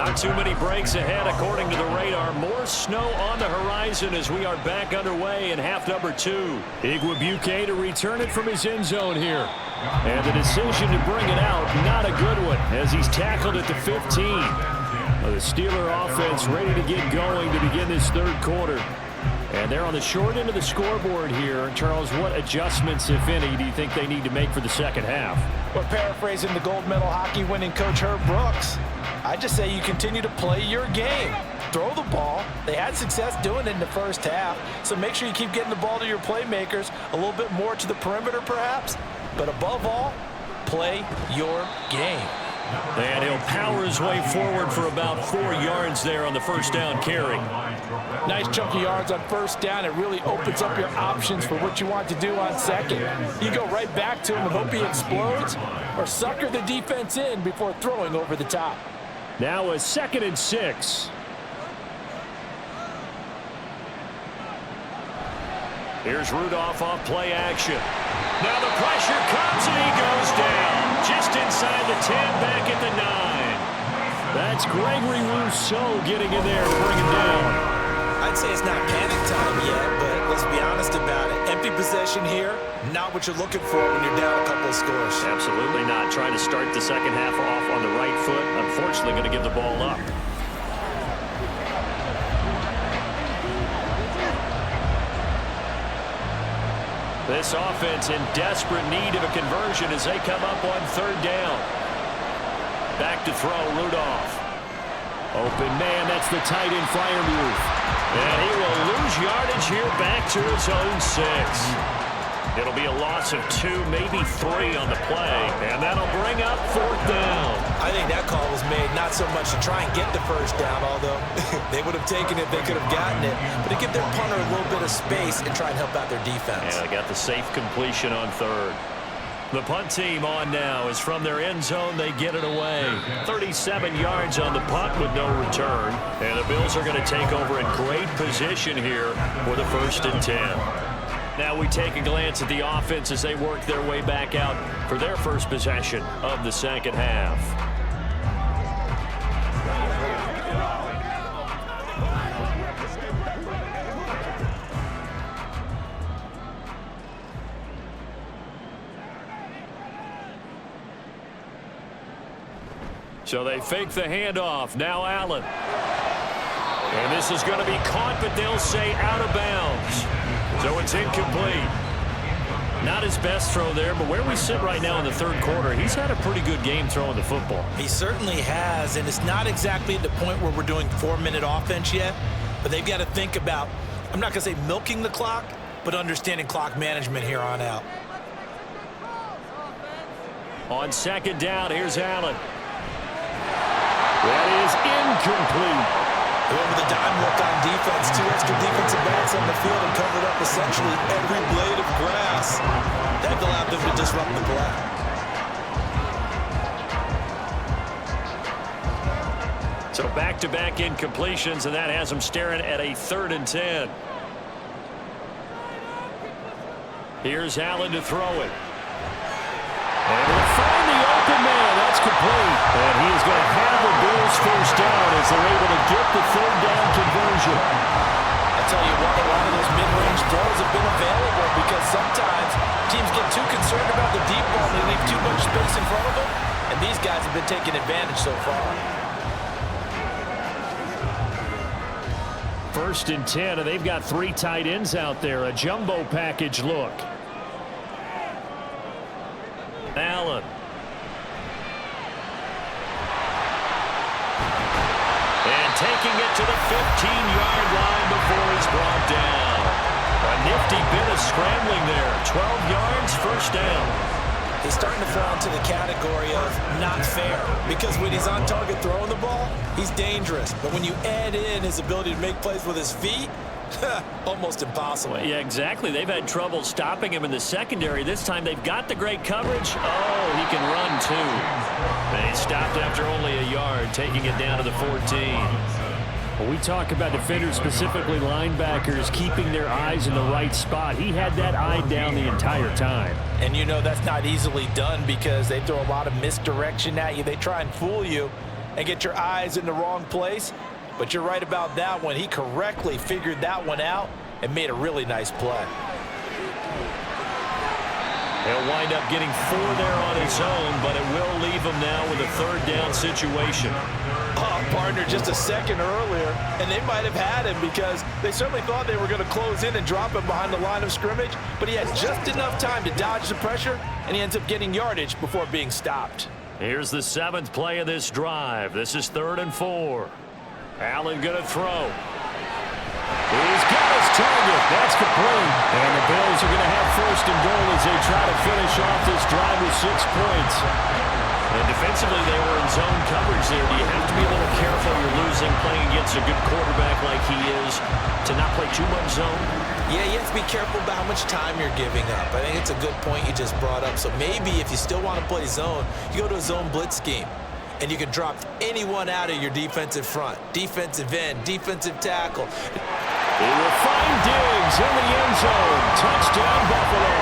Not too many breaks ahead according to the radar. More snow on the horizon as we are back underway in half number 2. Igwebuike to return it from his end zone here. And the decision to bring it out, not a good one, as he's tackled at the 15. The Steeler offense ready to get going to begin this third quarter. And they're on the short end of the scoreboard here. Charles, what adjustments, if any, do you think they need to make for the second half? We're paraphrasing the gold medal hockey winning coach Herb Brooks. I just say you continue to play your game. Throw the ball. They had success doing it in the first half, so make sure you keep getting the ball to your playmakers, a little bit more to the perimeter perhaps, but above all, play your game. And he'll power his way forward for about 4 yards there on the first down carry. Nice chunk of yards on first down. It really opens up your options for what you want to do on second. You go right back to him and hope he explodes, or sucker the defense in before throwing over the top. Now a 2nd and 6. Here's Rudolph off play action. Now the pressure comes and he goes down. Just inside the 10, back at the 9. That's Gregory Rousseau getting in there to bring him down. I'd say it's not panic time yet, but let's be honest about it. Empty possession here, not what you're looking for when you're down a couple of scores. Absolutely not. Trying to start the second half off on the right foot. Unfortunately, going to give the ball up. This offense in desperate need of a conversion as they come up on third down. Back to throw, Rudolph. Open man, that's the tight end flyer move. And he will lose yardage here back to his own 6. It'll be a loss of 2, maybe 3 on the play. And that'll bring up 4th down. I think that call was made not so much to try and get the first down, although they would have taken it, they could have gotten it, but to give their punter a little bit of space and try and help out their defense. And they got the safe completion on third. The punt team on now is from their end zone. They get it away. 37 yards on the punt with no return. And the Bills are going to take over in great position here for the 1st and 10. Now we take a glance at the offense as they work their way back out for their first possession of the second half. So they fake the handoff. Now Allen. And this is going to be caught, but they'll say out of bounds. So it's incomplete. Not his best throw there, but where we sit right now in the third quarter, he's had a pretty good game throwing the football. He certainly has, and it's not exactly at the point where we're doing 4-minute offense yet, but they've got to think about, I'm not going to say milking the clock, but understanding clock management here on out. On second down, here's Allen. That is incomplete. They went with a dime look on defense. 2 extra defensive backs on the field and covered up essentially every blade of grass. That allowed them to disrupt the play. So back-to-back incompletions, and that has them staring at a 3rd and 10. Here's Allen to throw it. And he'll find the open man. That's complete. And he is going to have the Bills first down as they're able to get the 3rd down conversion. I tell you what, a lot of those mid-range throws have been available because sometimes teams get too concerned about the deep ball and they leave too much space in front of them. And these guys have been taking advantage so far. 1st and 10, and they've got 3 tight ends out there. A jumbo package look. Allen. And taking it to the 15-yard line before he's brought down. A nifty bit of scrambling there. 12 yards, first down. He's starting to fall into the category of not fair because when he's on target throwing the ball, he's dangerous. But when you add in his ability to make plays with his feet, almost impossible. Well, yeah, exactly. They've had trouble stopping him in the secondary. This time they've got the great coverage. Oh, he can run too. And he stopped after only a yard, taking it down to the 14. Well, we talk about defenders, specifically linebackers, keeping their eyes in the right spot. He had that eye down the entire time. And you know that's not easily done because they throw a lot of misdirection at you. They try and fool you. and get your eyes in the wrong place. But you're right about that one. He correctly figured that one out and made a really nice play. He'll wind up getting 4 there on his own, but it will leave him now with a 3rd down situation. Oh, partner, just a second earlier, and they might have had him because they certainly thought they were going to close in and drop him behind the line of scrimmage, but he had just enough time to dodge the pressure, and he ends up getting yardage before being stopped. Here's the 7th play of this drive. This is 3rd and 4. Allen going to throw. He's got his target. That's complete. And the Bills are going to have 1st and goal as they try to finish off this drive with 6 points. And defensively, they were in zone coverage there. Do you have to be a little careful? You're losing playing against a good quarterback like he is to not play too much zone? Yeah, you have to be careful about how much time you're giving up. I think it's a good point you just brought up. So maybe if you still want to play zone, you go to a zone blitz scheme. And you can drop anyone out of your defensive front. Defensive end, defensive tackle. He will find Diggs in the end zone. Touchdown, Buffalo.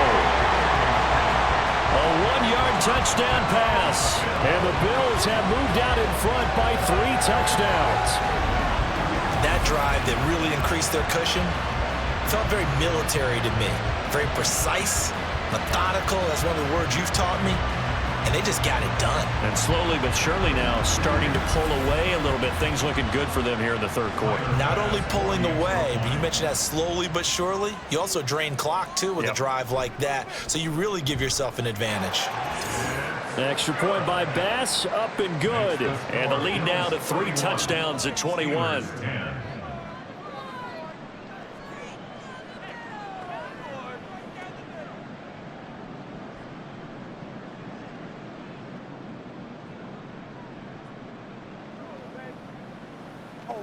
A 1-yard touchdown pass. And the Bills have moved out in front by 3 touchdowns. That drive that really increased their cushion felt very military to me. Very precise, methodical. That's one of the words you've taught me. And they just got it done. And slowly but surely now starting to pull away a little bit. Things looking good for them here in the 3rd quarter. Not only pulling away, but you mentioned that slowly but surely. You also drain clock, too, with a drive like that. So you really give yourself an advantage. Extra point by Bass, up and good. And the lead now to 3 touchdowns at 21.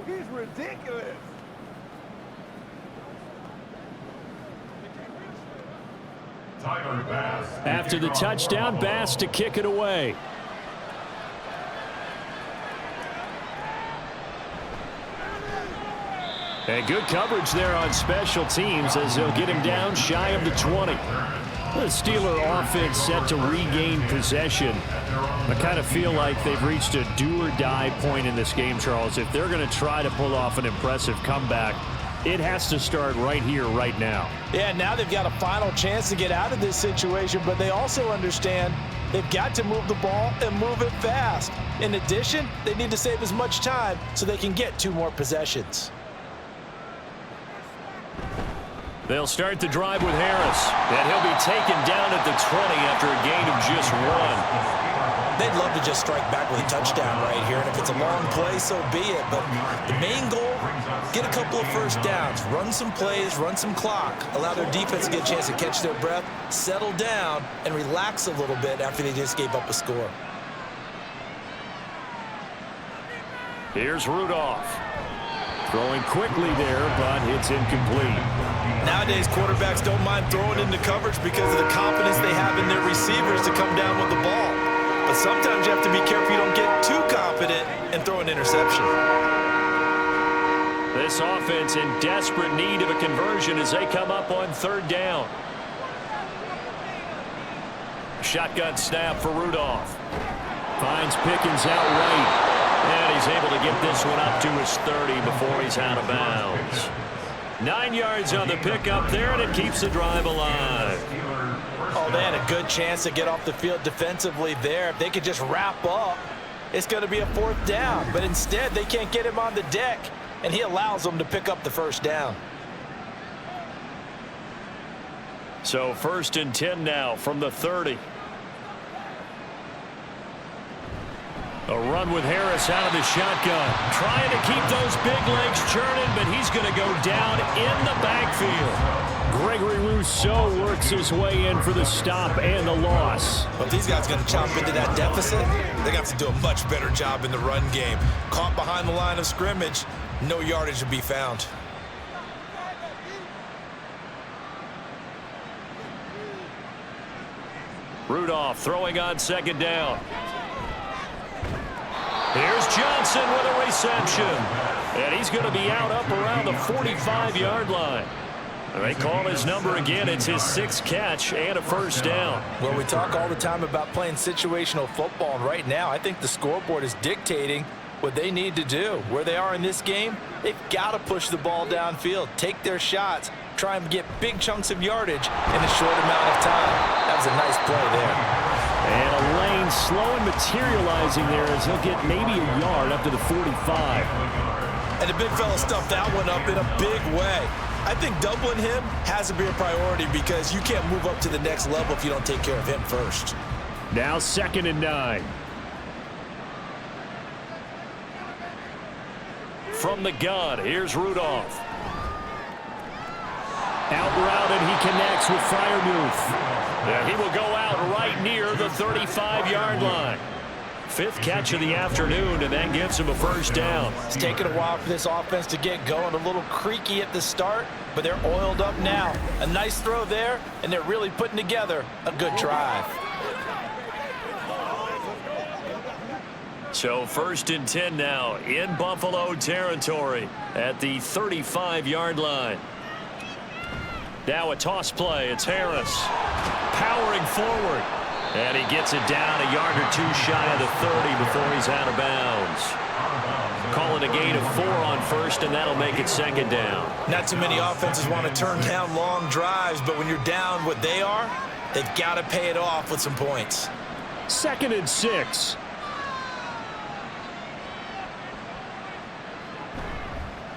He's ridiculous. After the touchdown, Bass to kick it away. And good coverage there on special teams as they'll get him down shy of the 20. The Steeler offense set to regain possession. I kind of feel like they've reached a do-or-die point in this game, Charles. If they're going to try to pull off an impressive comeback, it has to start right here, right now. Yeah, now they've got a final chance to get out of this situation, but they also understand they've got to move the ball and move it fast. In addition, they need to save as much time so they can get 2 more possessions. They'll start the drive with Harris, and he'll be taken down at the 20 after a gain of just 1. They'd love to just strike back with a touchdown right here, and if it's a long play, so be it. But the main goal, get a couple of 1st downs, run some plays, run some clock, allow their defense to get a chance to catch their breath, settle down, and relax a little bit after they just gave up a score. Here's Rudolph. Throwing quickly there, but it's incomplete. Nowadays, quarterbacks don't mind throwing into coverage because of the confidence they have in their receivers to come down with the ball. But sometimes you have to be careful you don't get too confident and throw an interception. This offense in desperate need of a conversion as they come up on 3rd down. Shotgun snap for Rudolph. Finds Pickens out right. And he's able to get this one up to his 30 before he's out of bounds. 9 yards on the pickup there, and it keeps the drive alive. Oh, they had a good chance to get off the field defensively there. If they could just wrap up, it's going to be a 4th down. But instead, they can't get him on the deck, and he allows them to pick up the 1st down. So 1st and 10 now from the 30. A run with Harris out of the shotgun. Trying to keep those big legs churning, but he's going to go down in the backfield. Gregory Rousseau works his way in for the stop and the loss. But if these guys are going to chop into that deficit, they're going to have to do a much better job in the run game. Caught behind the line of scrimmage, no yardage to be found. Rudolph throwing on 2nd down. Here's Johnson with a reception. And he's going to be out up around the 45-yard line. They call his number again. It's his 6th catch and a first down. Well, we talk all the time about playing situational football, and right now I think the scoreboard is dictating what they need to do. Where they are in this game, they've got to push the ball downfield, take their shots, try and get big chunks of yardage in a short amount of time. That was a nice play there. And a lane slow and materializing there as he'll get maybe a yard up to the 45. And the big fella stuffed that one up in a big way. I think doubling him has to be a priority because you can't move up to the next level if you don't take care of him first. Now 2nd and 9. From the gun, here's Rudolph. Out route, and he connects with Freiermuth. Yeah, he will go out right near the 35-yard line. 5th catch of the afternoon, and that gives him a first down. It's taken a while for this offense to get going. A little creaky at the start, but they're oiled up now. A nice throw there, and they're really putting together a good drive. So 1st and 10 now in Buffalo territory at the 35-yard line. Now a toss play. It's Harris powering forward. And he gets it down a yard or 2 shy of the 30 before he's out of bounds. Call it a gain of 4 on 1st, and that'll make it 2nd down. Not too many offenses want to turn down long drives, but when you're down what they are, they've got to pay it off with some points. 2nd and 6.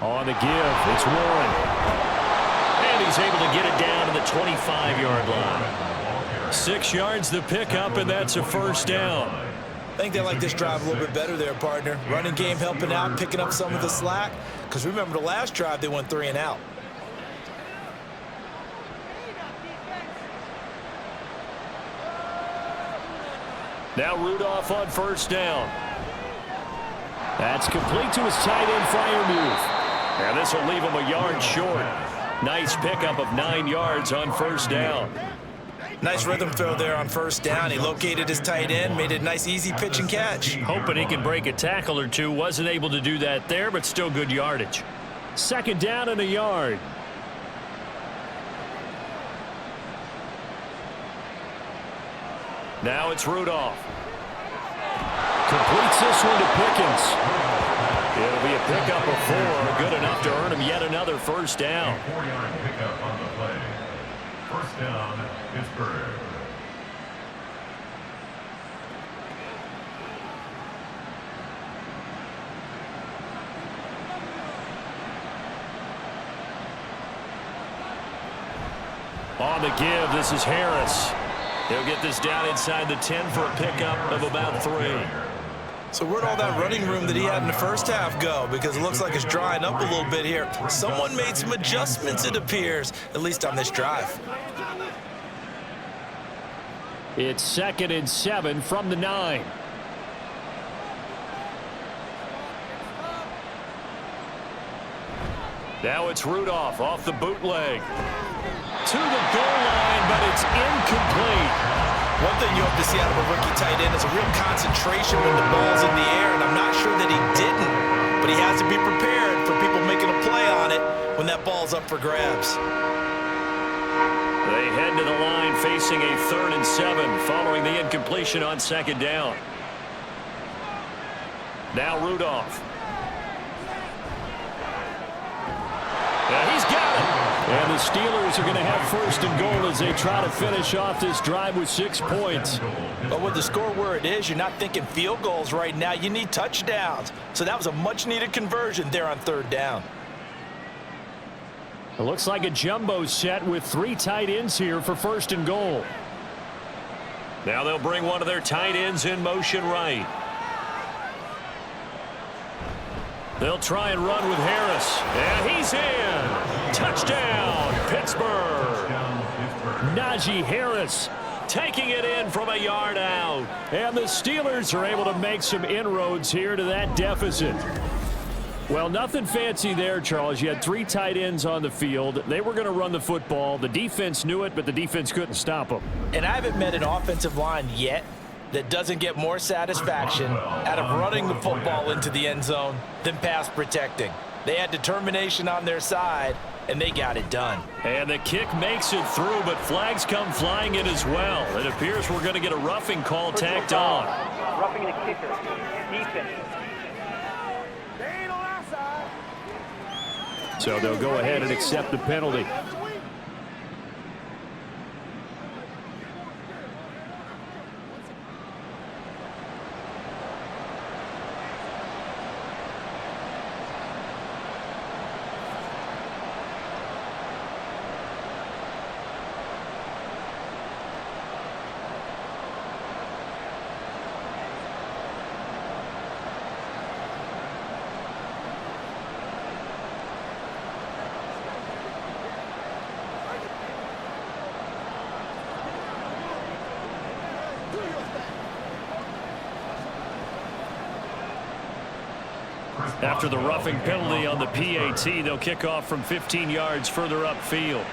On the give, it's Warren. And he's able to get it down to the 25-yard line. 6 yards the pickup, and that's a first down. I think they like this drive a little bit better there, partner. Running game helping out, picking up some of the slack. Because remember the last drive, they went 3 and out. Now Rudolph on first down. That's complete to his tight end, Freiermuth. And this will leave him a yard short. Nice pickup of 9 yards on first down. Nice rhythm throw there on first down. He located his tight end, made it a nice easy pitch and catch. Hoping he can break a tackle or two. Wasn't able to do that there, but still good yardage. 2nd down and a yard. Now it's Rudolph. Completes this one to Pickens. It'll be a pickup of 4. Good enough to earn him yet another first down. 4-yard pickup on the play. First down, Pittsburgh. On the give, this is Harris. He'll get this down inside the 10 for a pickup of about 3. So where'd all that running room that he had in the first half go? Because it looks like it's drying up a little bit here. Someone made some adjustments, it appears, at least on this drive. It's 2nd and 7 from the 9. Now it's Rudolph off the bootleg. To the goal line, but it's incomplete. One thing you hope to see out of a rookie tight end is a real concentration when the ball's in the air, and I'm not sure that he didn't, but he has to be prepared for people making a play on it when that ball's up for grabs. They head to the line facing a 3rd and 7 following the incompletion on 2nd down. Now Rudolph. Yeah, he's got it. And the Steelers are going to have 1st and goal as they try to finish off this drive with 6 points. But with the score where it is, you're not thinking field goals right now. You need touchdowns. So that was a much-needed conversion there on 3rd down. It looks like a jumbo set with 3 tight ends here for 1st and goal. Now they'll bring one of their tight ends in motion right. They'll try and run with Harris. And he's in. Touchdown, Pittsburgh. Najee Harris taking it in from a yard out. And the Steelers are able to make some inroads here to that deficit. Well, nothing fancy there, Charles. You had 3 tight ends on the field. They were going to run the football. The defense knew it, but the defense couldn't stop them. And I haven't met an offensive line yet that doesn't get more satisfaction out of running the football into the end zone than pass protecting. They had determination on their side, and they got it done. And the kick makes it through, but flags come flying in as well. It appears we're going to get a roughing call tacked on. Roughing the kicker. Defense. They ain't on our side. So they'll go ahead and accept the penalty. After the roughing penalty on the PAT, they'll kick off from 15 yards further upfield.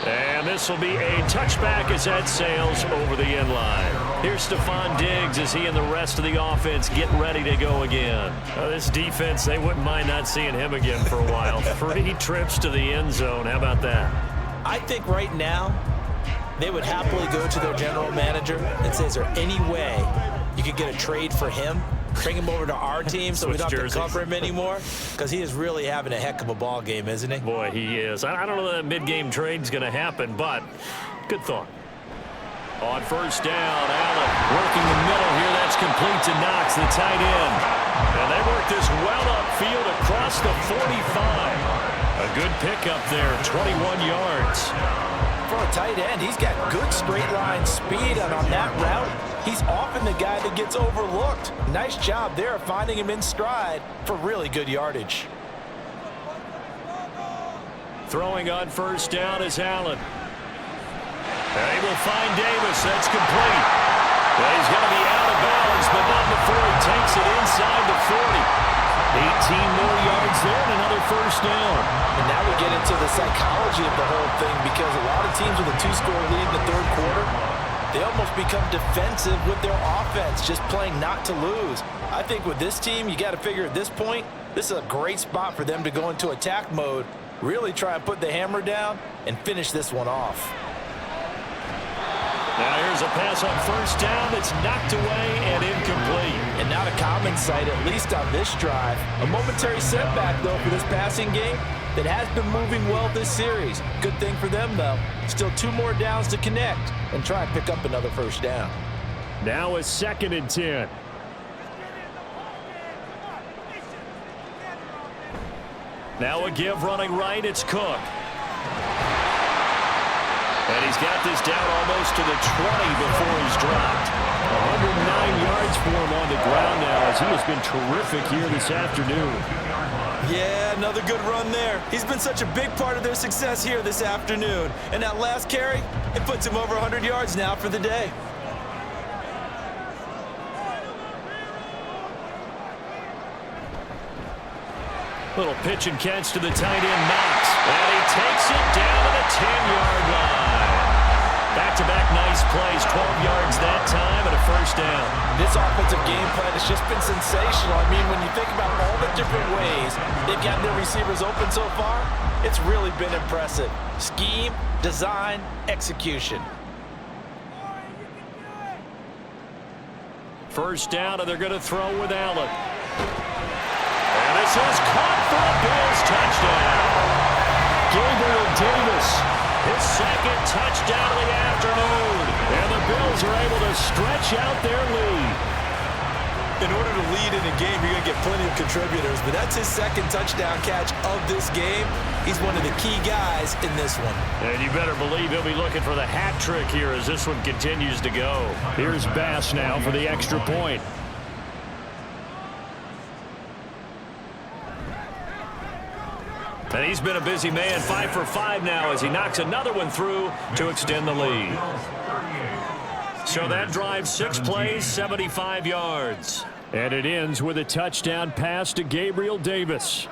And this will be a touchback as that sails over the end line. Here's Stephon Diggs as he and the rest of the offense get ready to go again. This defense, they wouldn't mind not seeing him again for a while. 3 trips to the end zone. How about that? I think right now they would happily go to their general manager and say, is there any way you could get a trade for him? Bring him over to our team so we don't have to cover him anymore, because he is really having a heck of a ball game, isn't he? Boy, he is. I don't know that mid-game trade's going to happen, but good thought. On first down, Allen working the middle here. That's complete to Knox, the tight end. And they work this well upfield across the 45. A good pickup there, 21 yards. For a tight end, he's got good straight line speed, and on that route, he's often the guy that gets overlooked. Nice job there of finding him in stride for really good yardage. Throwing on first down is Allen. They will find Davis. That's complete. Well, he's going to be out of bounds, but not before he takes it inside the 40. 18 more yards there and another first down. And now we get into the psychology of the whole thing, because a lot of teams with a 2-score lead in the third quarter, they almost become defensive with their offense, just playing not to lose. I think with this team, you got to figure at this point, this is a great spot for them to go into attack mode, really try and put the hammer down and finish this one off. Now here's a pass on first down that's knocked away and incomplete. And not a common sight, at least on this drive. A momentary setback, though, for this passing game that has been moving well this series. Good thing for them, though. Still 2 more downs to connect and try and pick up another first down. Now a 2nd and 10. Now a give running right, it's Cook. And he's got this down almost to the 20 before he's dropped. 109 yards for him on the ground now, as he has been terrific here this afternoon. Yeah, another good run there. He's been such a big part of their success here this afternoon. And that last carry, it puts him over 100 yards now for the day. Little pitch and catch to the tight end, Knox. And he takes it down to the 10-yard line. Back-to-back nice plays, 12 yards that time and a first down. This offensive game plan has just been sensational. I mean, when you think about all the different ways they've gotten their receivers open so far, it's really been impressive. Scheme, design, execution. First down, and they're going to throw with Allen. And this is caught for a Bills touchdown. Gabriel Davis, his 2nd touchdown of the afternoon. And the Bills are able to stretch out their lead. In order to lead in a game, you're going to get plenty of contributors, but that's his 2nd touchdown catch of this game. He's one of the key guys in this one. And you better believe he'll be looking for the hat trick here as this one continues to go. Here's Bass now for the extra point. And he's been a busy man, 5 for 5 now as he knocks another one through to extend the lead. So that drive, 6 plays, 75 yards. And it ends with a touchdown pass to Gabriel Davis.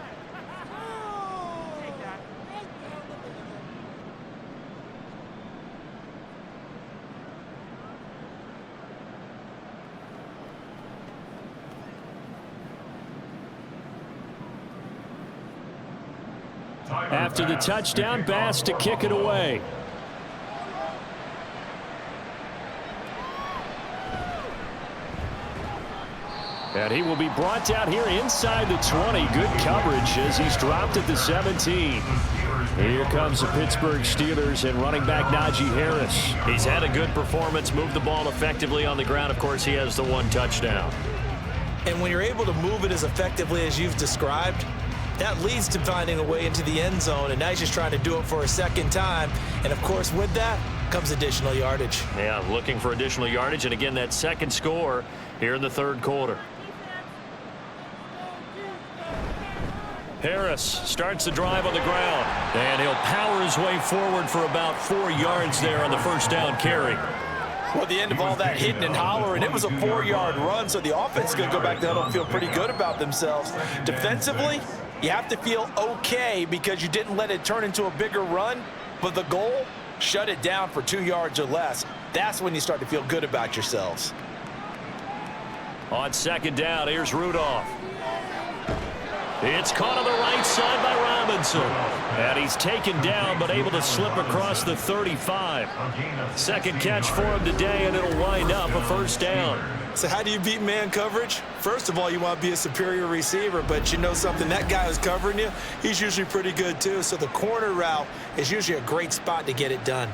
After the touchdown, Bass to kick it away. And he will be brought down here inside the 20. Good coverage as he's dropped at the 17. Here comes the Pittsburgh Steelers and running back Najee Harris. He's had a good performance, moved the ball effectively on the ground. Of course, he has the one touchdown. And when you're able to move it as effectively as you've described, that leads to finding a way into the end zone, and now he's just trying to do it for a second time. And, of course, with that comes additional yardage. Yeah, looking for additional yardage, and again, that second score here in the third quarter. Harris starts the drive on the ground, and he'll power his way forward for about 4 yards there on the first down carry. Well, at the end of all that hitting and hollering, it was a 4-yard run, so the offense is going to go back there and feel pretty good about themselves. Defensively, you have to feel okay because you didn't let it turn into a bigger run, but the goal, shut it down for 2 yards or less. That's when you start to feel good about yourselves. On second down, here's Rudolph. It's caught on the right side by Robinson. And he's taken down but able to slip across the 35. Second catch for him today, and it'll wind up a first down. So how do you beat man coverage? First of all, you want to be a superior receiver, but you know something, that guy who's covering you, he's usually pretty good too. So the corner route is usually a great spot to get it done.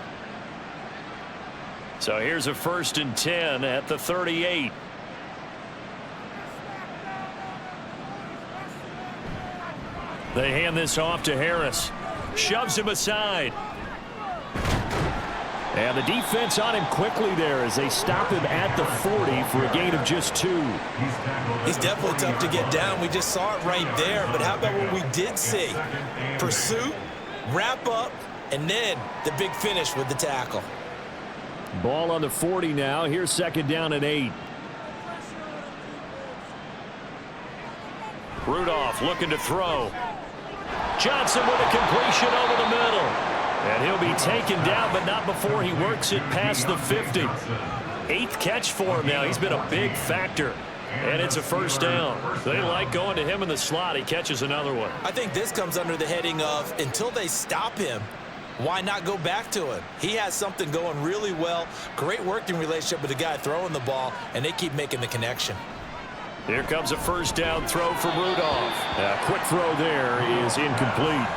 So here's a 1st and 10 at the 38. They hand this off to Harris. Shoves him aside. And the defense on him quickly there as they stop him at the 40 for a gain of just 2. He's definitely tough to get down. We just saw it right there. But how about what we did see? Pursuit, wrap up, and then the big finish with the tackle. Ball on the 40 now. Here's second down and 8. Rudolph looking to throw. Johnson with a completion over the middle. And he'll be taken down, but not before he works it past the 50. 8th catch for him now. He's been a big factor. And it's a first down. They like going to him in the slot. He catches another one. I think this comes under the heading of until they stop him, why not go back to him? He has something going really well. Great working relationship with the guy throwing the ball, and they keep making the connection. Here comes a first down throw from Rudolph. A quick throw there is incomplete.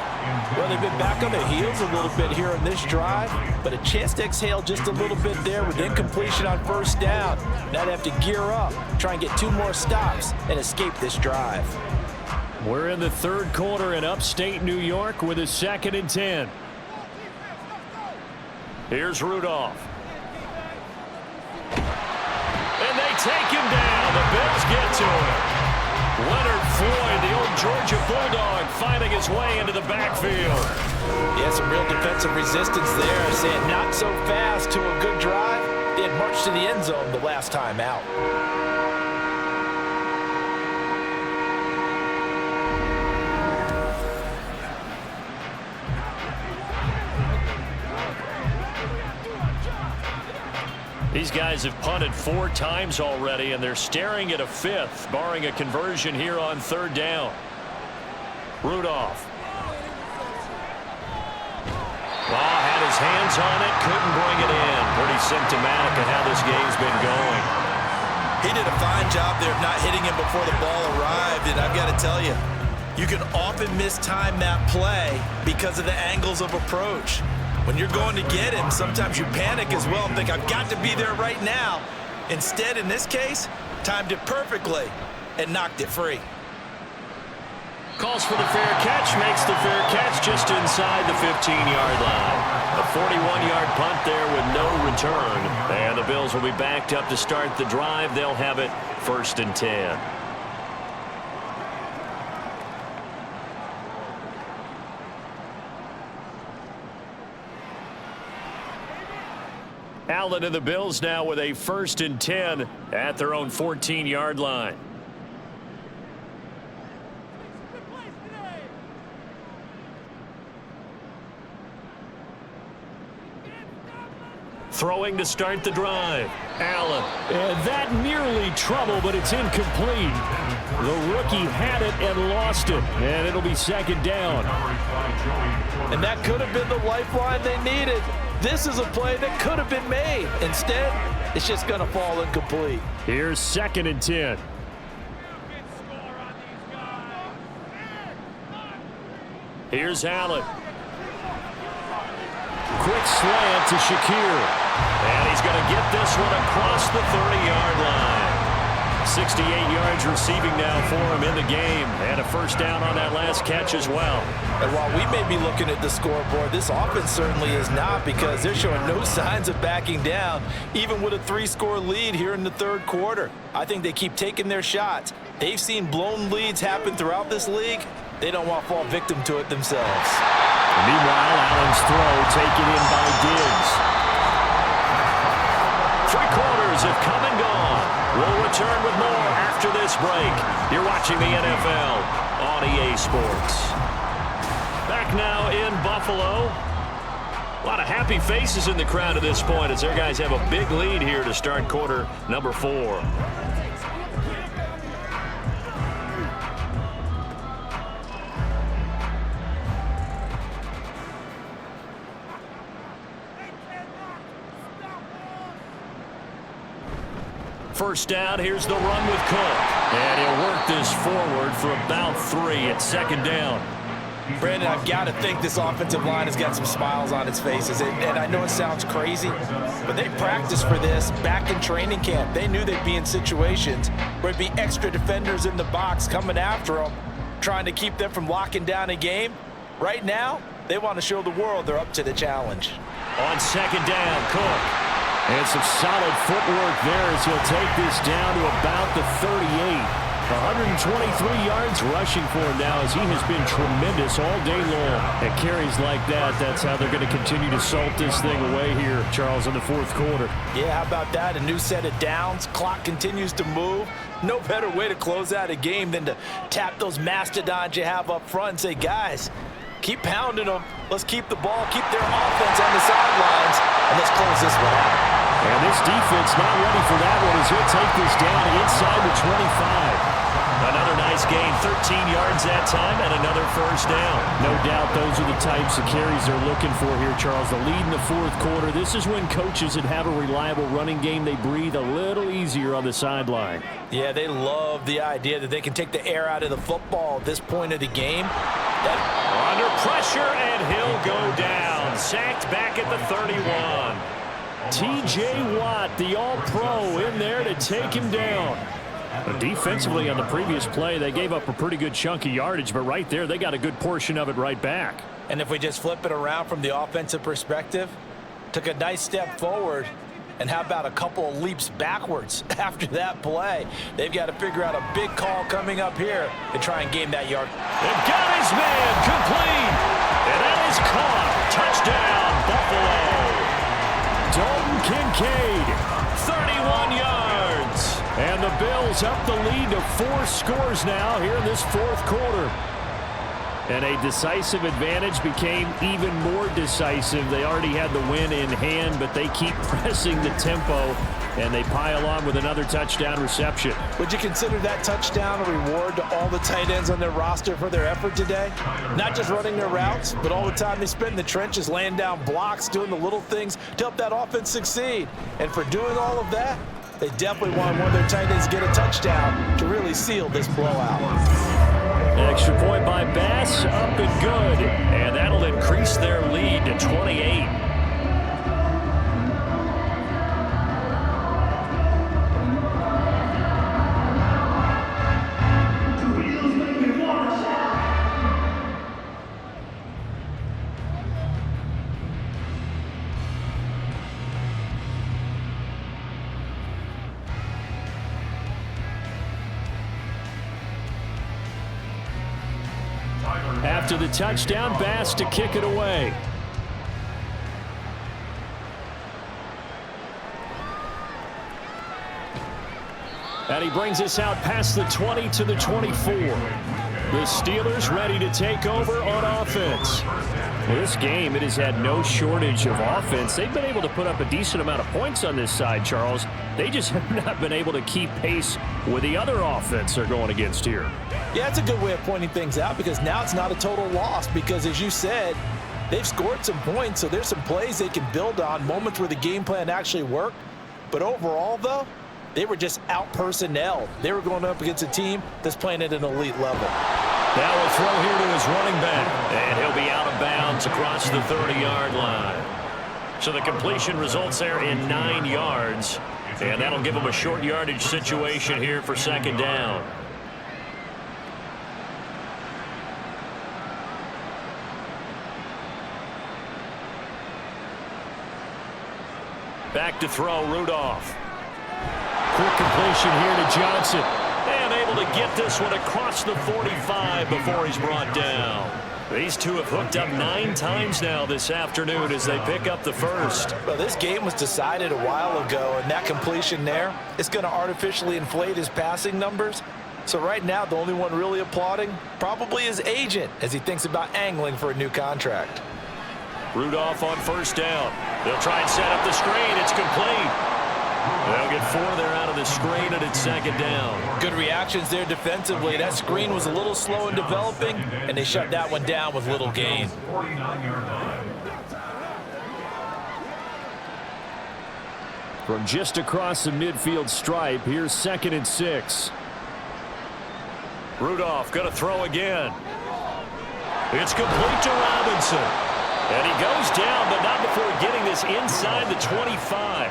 Well, they've been back on their heels a little bit here on this drive, but a chance to exhale just a little bit there with incompletion on first down. Now they have to gear up, try and get 2 more stops, and escape this drive. We're in the third quarter in upstate New York with a 2nd and 10. Here's Rudolph. And they take him down. The Bills get to him. Leonard Floyd, the old Georgia Bulldog, finding his way into the backfield. Yeah, some real defensive resistance there. Saying not so fast to a good drive. They had marched to the end zone the last time out. These guys have punted 4 times already, and they're staring at a 5th, barring a conversion here on 3rd down. Rudolph. Had his hands on it, couldn't bring it in. Pretty symptomatic of how this game's been going. He did a fine job there of not hitting him before the ball arrived, and I've got to tell you, you can often mistime that play because of the angles of approach. When you're going to get him, sometimes you panic as well and think, I've got to be there right now. Instead, in this case, timed it perfectly and knocked it free. Calls for the fair catch, makes the fair catch just inside the 15-yard line. A 41-yard punt there with no return. And the Bills will be backed up to start the drive. They'll have it 1st and 10. Allen and the Bills now with a 1st and 10 at their own 14-yard line. Throwing to start the drive. Allen. And that nearly trouble, but it's incomplete. The rookie had it and lost it. And it'll be second down. And that could have been the lifeline they needed. This is a play that could have been made. Instead, it's just going to fall incomplete. Here's 2nd and 10. Here's Allen. Quick slant to Shakir. And he's going to get this one across the 30-yard line. 68 yards receiving now for him in the game. And a first down on that last catch as well. And while we may be looking at the scoreboard, this offense certainly is not, because they're showing no signs of backing down, even with a 3-score lead here in the third quarter. I think they keep taking their shots. They've seen blown leads happen throughout this league. They don't want to fall victim to it themselves. Meanwhile, Allen's throw taken in by Diggs. 3 quarters have come and gone. We'll return with more after this break. You're watching the NFL on EA Sports. Back now in Buffalo. A lot of happy faces in the crowd at this point as their guys have a big lead here to start quarter number 4. First down, here's the run with Cook. And he'll work this forward for about 3 at second down. Brandon, I've got to think this offensive line has got some smiles on its faces. And I know it sounds crazy, but they practiced for this back in training camp. They knew they'd be in situations where it'd be extra defenders in the box coming after them, trying to keep them from locking down a game. Right now, they want to show the world they're up to the challenge. On second down, Cook. And some solid footwork there as he'll take this down to about the 38. 123 yards rushing for him now as he has been tremendous all day long. At carries like that, that's how they're going to continue to salt this thing away here, Charles, in the fourth quarter. Yeah, how about that? A new set of downs. Clock continues to move. No better way to close out a game than to tap those mastodons you have up front and say, guys, keep pounding them. Let's keep the ball, keep their offense on the sidelines, and let's close this one out. And this defense not ready for that one as he'll take this down inside the 25. Another nice gain, 13 yards that time, and another first down. No doubt those are the types of carries they're looking for here, Charles. The lead in the fourth quarter. This is when coaches that have a reliable running game, they breathe a little easier on the sideline. Yeah, they love the idea that they can take the air out of the football at this point of the game. Under pressure, and he'll go down. Sacked back at the 31. T.J. Watt, the all-pro, in there to take him down. Defensively on the previous play, they gave up a pretty good chunk of yardage, but right there, they got a good portion of it right back. And if we just flip it around from the offensive perspective, took a nice step forward, and how about a couple of leaps backwards after that play? They've got to figure out a big call coming up here to try and gain that yard. They've got his man complete, and that is caught. Touchdown, Buffalo. Dalton Kincaid, 31 yards. And the Bills up the lead to 4 scores now here in this fourth quarter. And a decisive advantage became even more decisive. They already had the win in hand, but they keep pressing the tempo, and they pile on with another touchdown reception. Would you consider that touchdown a reward to all the tight ends on their roster for their effort today? Not just running their routes, but all the time they spent in the trenches, laying down blocks, doing the little things to help that offense succeed. And for doing all of that, they definitely want one of their tight ends to get a touchdown to really seal this blowout. Extra point by Bass, up and good. And that'll increase their lead to 28. After the touchdown, Bass to kick it away. And he brings us out past the 20 to the 24. The Steelers ready to take over on offense. Well, this game, it has had no shortage of offense. They've been able to put up a decent amount of points on this side, Charles. They just have not been able to keep pace with the other offense they're going against here. Yeah, it's a good way of pointing things out because now it's not a total loss because, as you said, they've scored some points, so there's some plays they can build on, moments where the game plan actually worked. But overall, though, they were just out-personnel. They were going up against a team that's playing at an elite level. Now a throw here to his running back, and he'll be out of bounds across the 30-yard line. So the completion results there in 9 yards, and that'll give him a short yardage situation here for second down. Back to throw, Rudolph. Quick completion here to Johnson. And able to get this one across the 45 before he's brought down. These two have hooked up 9 times now this afternoon as they pick up the first. Well, this game was decided a while ago, and that completion there is going to artificially inflate his passing numbers. So right now, the only one really applauding probably his agent as he thinks about angling for a new contract. Rudolph on first down. They'll try and set up the screen. It's complete. They'll get 4 there out of the screen, and it's second down. Good reactions there defensively. That screen was a little slow in developing, and they shut that one down with little gain. From just across the midfield stripe, here's 2nd and 6. Rudolph going to throw again. It's complete to Robinson. And he goes down, but not before getting this inside the 25.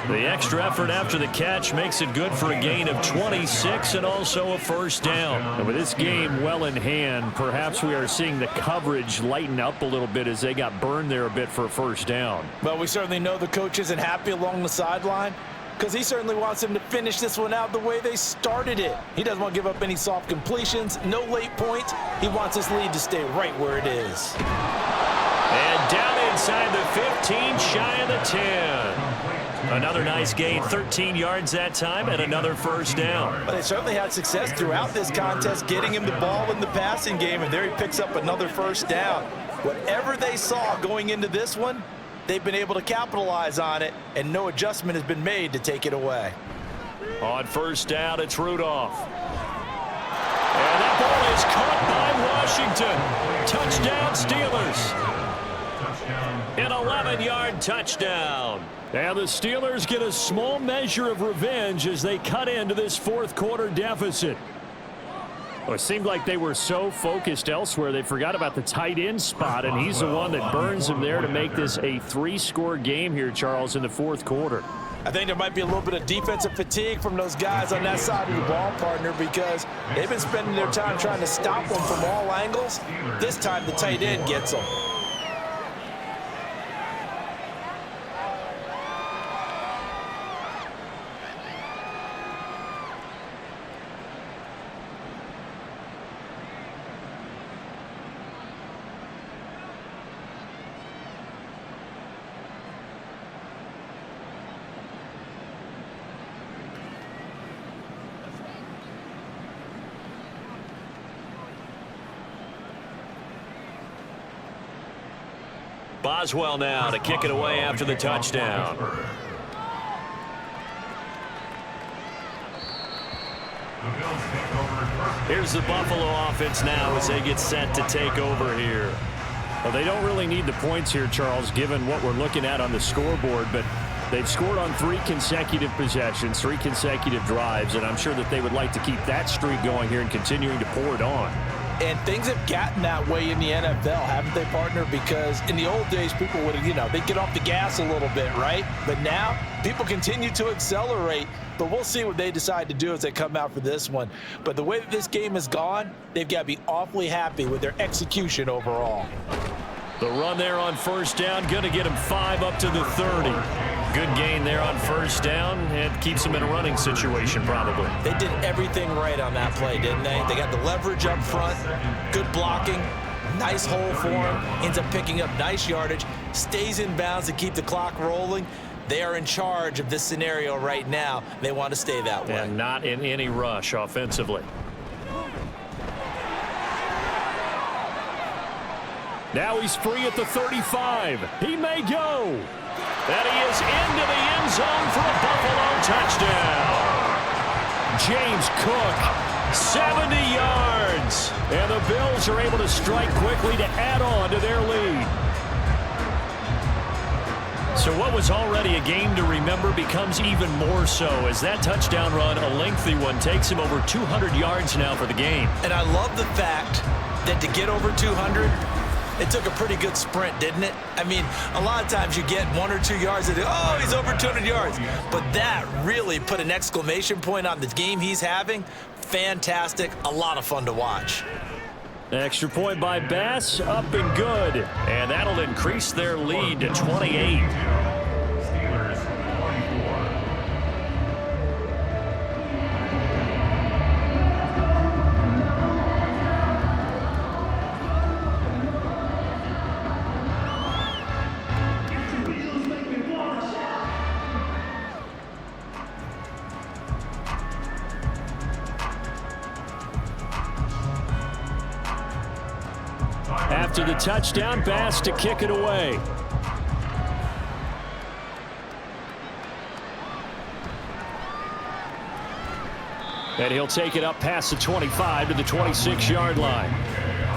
The extra effort after the catch makes it good for a gain of 26 and also a first down. And with this game well in hand, perhaps we are seeing the coverage lighten up a little bit as they got burned there a bit for a first down. Well, we certainly know the coach isn't happy along the sideline because he certainly wants them to finish this one out the way they started it. He doesn't want to give up any soft completions, no late points. He wants his lead to stay right where it is. And down inside the 15, shy of the 10. Another nice gain, 13 yards that time, and another first down. But they certainly had success throughout this contest, getting him the ball in the passing game, and there he picks up another first down. Whatever they saw going into this one, they've been able to capitalize on it, and no adjustment has been made to take it away. On first down, it's Rudolph. And that ball is caught by Washington. Touchdown, Steelers. An 11-yard touchdown. And the Steelers get a small measure of revenge as they cut into this fourth quarter deficit. Well, it seemed like they were so focused elsewhere they forgot about the tight end spot, and he's the one that burns them there to make this a 3-score game here, Charles, in the fourth quarter. I think there might be a little bit of defensive fatigue from those guys on that side of the ball, partner, because they've been spending their time trying to stop them from all angles. This time the tight end gets them. Boswell now to kick it away after the touchdown. Here's the Buffalo offense now as they get set to take over here. Well, they don't really need the points here, Charles, given what we're looking at on the scoreboard, but they've scored on 3 consecutive possessions, 3 consecutive drives, and I'm sure that they would like to keep that streak going here and continuing to pour it on. And things have gotten that way in the NFL, haven't they, partner? Because in the old days, people would, they'd get off the gas a little bit, right? But now, people continue to accelerate. But we'll see what they decide to do as they come out for this one. But the way that this game has gone, they've got to be awfully happy with their execution overall. The run there on first down, going to get him 5 up to the 30. Good gain there on first down, and keeps him in a running situation probably. They did everything right on that play, didn't they? They got the leverage up front, good blocking, nice hole for him, ends up picking up nice yardage, stays in bounds to keep the clock rolling. They are in charge of this scenario right now. They want to stay that way. And not in any rush offensively. Now he's free at the 35. He may go. And he is into the end zone for a Buffalo touchdown. James Cook, 70 yards. And the Bills are able to strike quickly to add on to their lead. So what was already a game to remember becomes even more so as that touchdown run, a lengthy one, takes him over 200 yards now for the game. And I love the fact that to get over 200, it took a pretty good sprint, didn't it? I mean, a lot of times you get 1 or 2 yards and oh, he's over 200 yards. But that really put an exclamation point on the game he's having. Fantastic, a lot of fun to watch. Extra point by Bass, up and good. And that'll increase their lead to 28. Steelers 24. After the touchdown, Bass to kick it away. And he'll take it up past the 25 to the 26-yard line.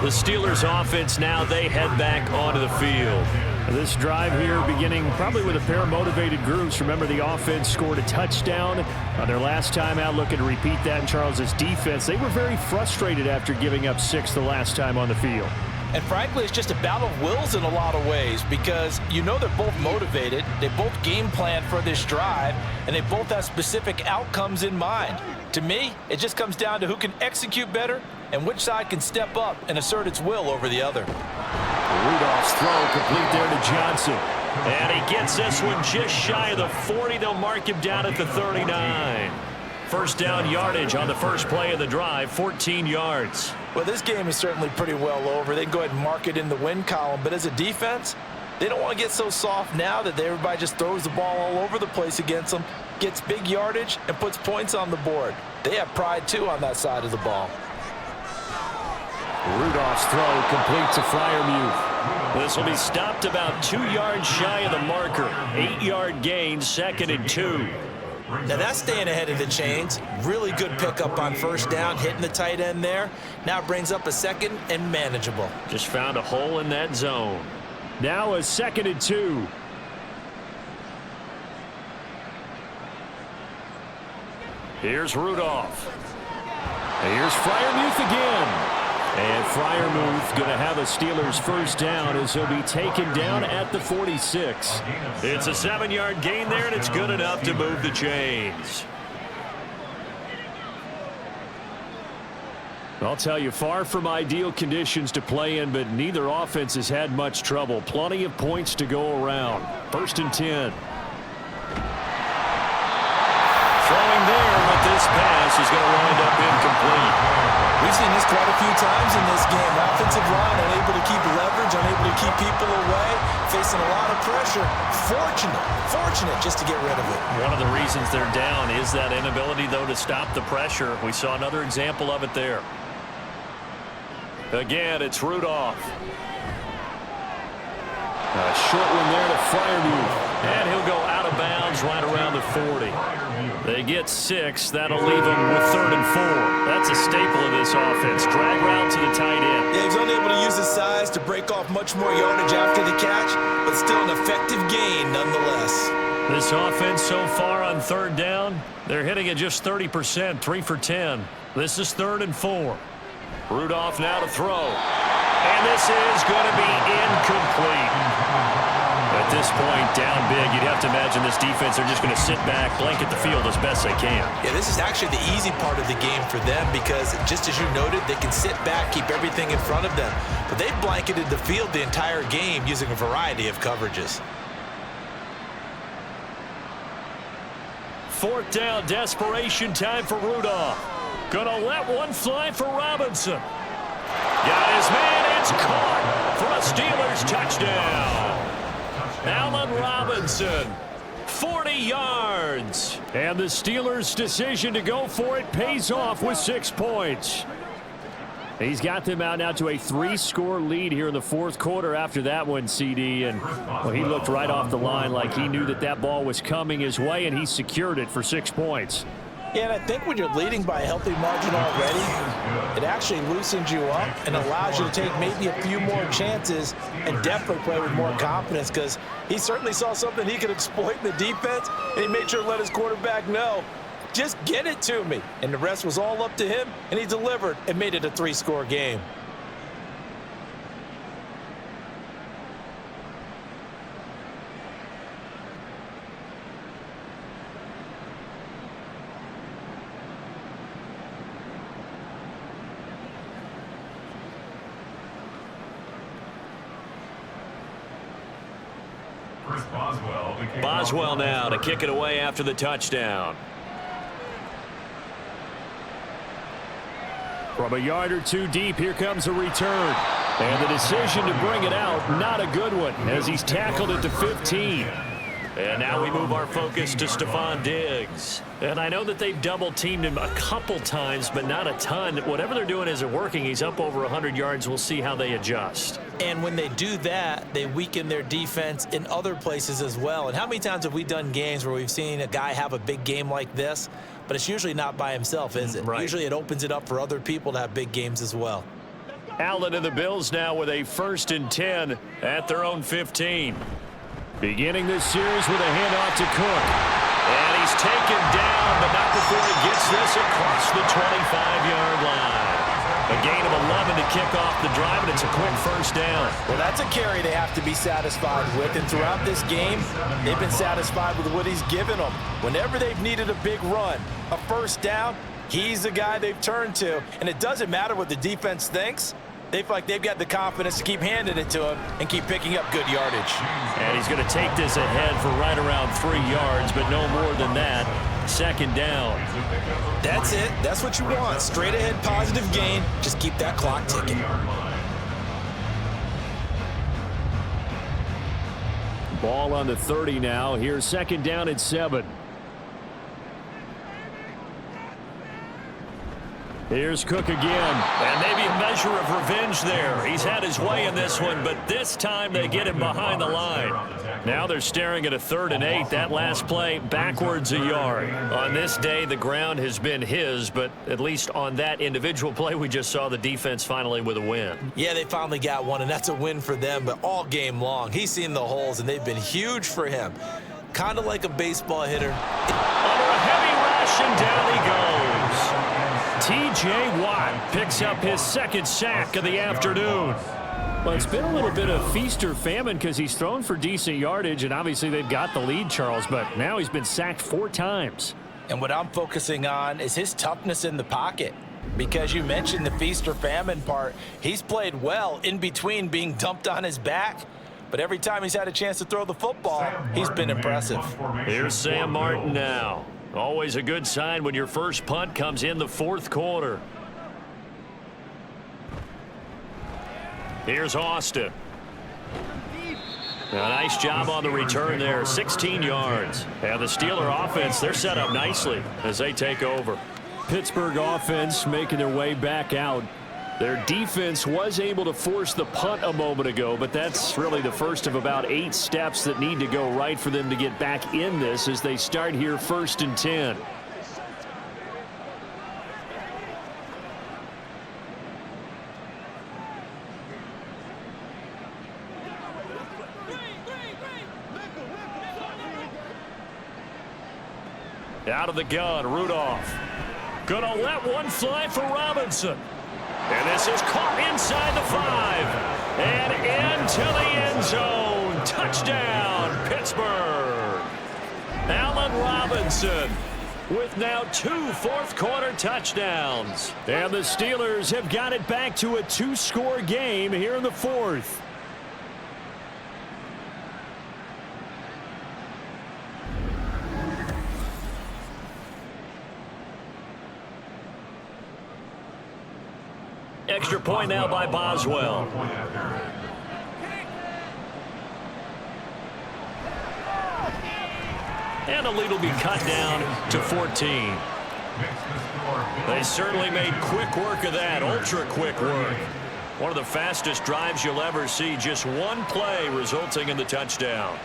The Steelers offense now, they head back onto the field. This drive here beginning probably with a pair of motivated groups. Remember, the offense scored a touchdown on their last time out, looking to repeat that in Charles's defense. They were very frustrated after giving up 6 the last time on the field. And frankly, it's just a battle of wills in a lot of ways because you know they're both motivated, they both game plan for this drive, and they both have specific outcomes in mind. To me, it just comes down to who can execute better and which side can step up and assert its will over the other. Rudolph's throw complete there to Johnson. And he gets this one just shy of the 40. They'll mark him down at the 39. First down yardage on the first play of the drive, 14 yards. Well, this game is certainly pretty well over. They can go ahead and mark it in the win column. But as a defense, they don't want to get so soft now that everybody just throws the ball all over the place against them, gets big yardage, and puts points on the board. They have pride, too, on that side of the ball. Rudolph's throw complete to Freiermuth. This will be stopped about 2 yards shy of the marker. 8-yard gain, 2nd and 2. Now that's staying ahead of the chains. Really good pickup on first down, hitting the tight end there. Now brings up a 2nd and manageable. Just found a hole in that zone. Now a 2nd and 2. Here's Rudolph. Here's Freiermuth again. And Freiermuth going to have a Steelers first down as he'll be taken down at the 46. It's a 7-yard gain there, and it's good enough to move the chains. I'll tell you, far from ideal conditions to play in, but neither offense has had much trouble. Plenty of points to go around. 1st and 10. Throwing there, but this pass is going to wind up incomplete. We've seen this quite a few times in this game. Offensive line unable to keep leverage, unable to keep people away, facing a lot of pressure. Fortunate just to get rid of it. One of the reasons they're down is that inability, though, to stop the pressure. We saw another example of it there. Again, it's Rudolph. A short one there to Freiermuth. And he'll go out of bounds right around the 40. They get 6. That'll leave them with 3rd and 4. That's a staple of this offense. Drag route to the tight end. Yeah, he's unable to use his size to break off much more yardage after the catch, but still an effective gain nonetheless. This offense so far on 3rd down, they're hitting at just 30%, 3 for 10. This is 3rd and 4. Rudolph now to throw. And this is going to be incomplete. At this point, down big, you'd have to imagine this defense are just going to sit back, blanket the field as best they can. Yeah, this is actually the easy part of the game for them because, just as you noted, they can sit back, keep everything in front of them. But they've blanketed the field the entire game using a variety of coverages. 4th down, desperation time for Rudolph. Gonna let one fly for Robinson. Got his man, it's caught for a Steelers touchdown. Allen Robinson, 40 yards. And the Steelers' decision to go for it pays off with 6 points. He's got them out now to a 3-score lead here in the fourth quarter after that one, CD. And well, he looked right off the line like he knew that that ball was coming his way, and he secured it for 6 points. Yeah, and I think when you're leading by a healthy margin already, it actually loosens you up and allows you to take maybe a few more chances and definitely play with more confidence, because he certainly saw something he could exploit in the defense, and he made sure to let his quarterback know, just get it to me. And the rest was all up to him, and he delivered and made it a 3-score game. Boswell now to kick it away after the touchdown. From a yard or two deep, here comes a return. And the decision to bring it out, not a good one, as he's tackled at the 15. And now we move our focus to Stephon Diggs. And I know that they've double-teamed him a couple times, but not a ton. Whatever they're doing isn't working. He's up over 100 yards. We'll see how they adjust. And when they do that, they weaken their defense in other places as well. And how many times have we done games where we've seen a guy have a big game like this, but it's usually not by himself, is it? Right. Usually it opens it up for other people to have big games as well. Allen and the Bills now with a 1st and 10 at their own 15. Beginning this series with a handoff to Cook. And he's taken down, but not before he gets this across the 25-yard line. A gain of 11 to kick off the drive, and it's a quick 1st down. Well, that's a carry they have to be satisfied with, and throughout this game, they've been satisfied with what he's given them. Whenever they've needed a big run, a 1st down, he's the guy they've turned to, and it doesn't matter what the defense thinks. They feel like they've got the confidence to keep handing it to him and keep picking up good yardage. And he's going to take this ahead for right around 3 yards, but no more than that. 2nd down. That's it. That's what you want. Straight ahead positive gain. Just keep that clock ticking. Ball on the 30 now. Here's 2nd down and 7. Here's Cook again. And maybe a measure of revenge there. He's had his way in this one, but this time they get him behind the line. Now they're staring at a 3rd and 8. That last play backwards a yard. On this day, the ground has been his, but at least on that individual play, we just saw the defense finally with a win. Yeah, they finally got one, and that's a win for them, but all game long, he's seen the holes, and they've been huge for him. Kind of like a baseball hitter. Under a heavy rush, and down he goes. T.J. Watt picks up his 2nd sack of the afternoon. Well, it's been a little bit of feast or famine because he's thrown for decent yardage, and obviously they've got the lead, Charles, but now he's been sacked 4 times. And what I'm focusing on is his toughness in the pocket, because you mentioned the feast or famine part. He's played well in between being dumped on his back, but every time he's had a chance to throw the football, he's been impressive. Here's Sam Martin now. Always a good sign when your first punt comes in the 4th quarter. Here's Austin. A nice job on the return there, 16 yards. And the Steeler offense, they're set up nicely as they take over. Pittsburgh offense making their way back out. Their defense was able to force the punt a moment ago, but that's really the first of about 8 steps that need to go right for them to get back in this as they start here 1st and 10. Out of the gun, Rudolph. Gonna let one fly for Robinson. And this is caught inside the 5. And into the end zone. Touchdown, Pittsburgh. Allen Robinson with now 2 fourth-quarter touchdowns. And the Steelers have got it back to a 2-score game here in the 4th. Extra point now by Boswell. And the lead will be cut down to 14. They certainly made quick work of that, ultra quick work. One of the fastest drives you'll ever see, just one play resulting in the touchdown.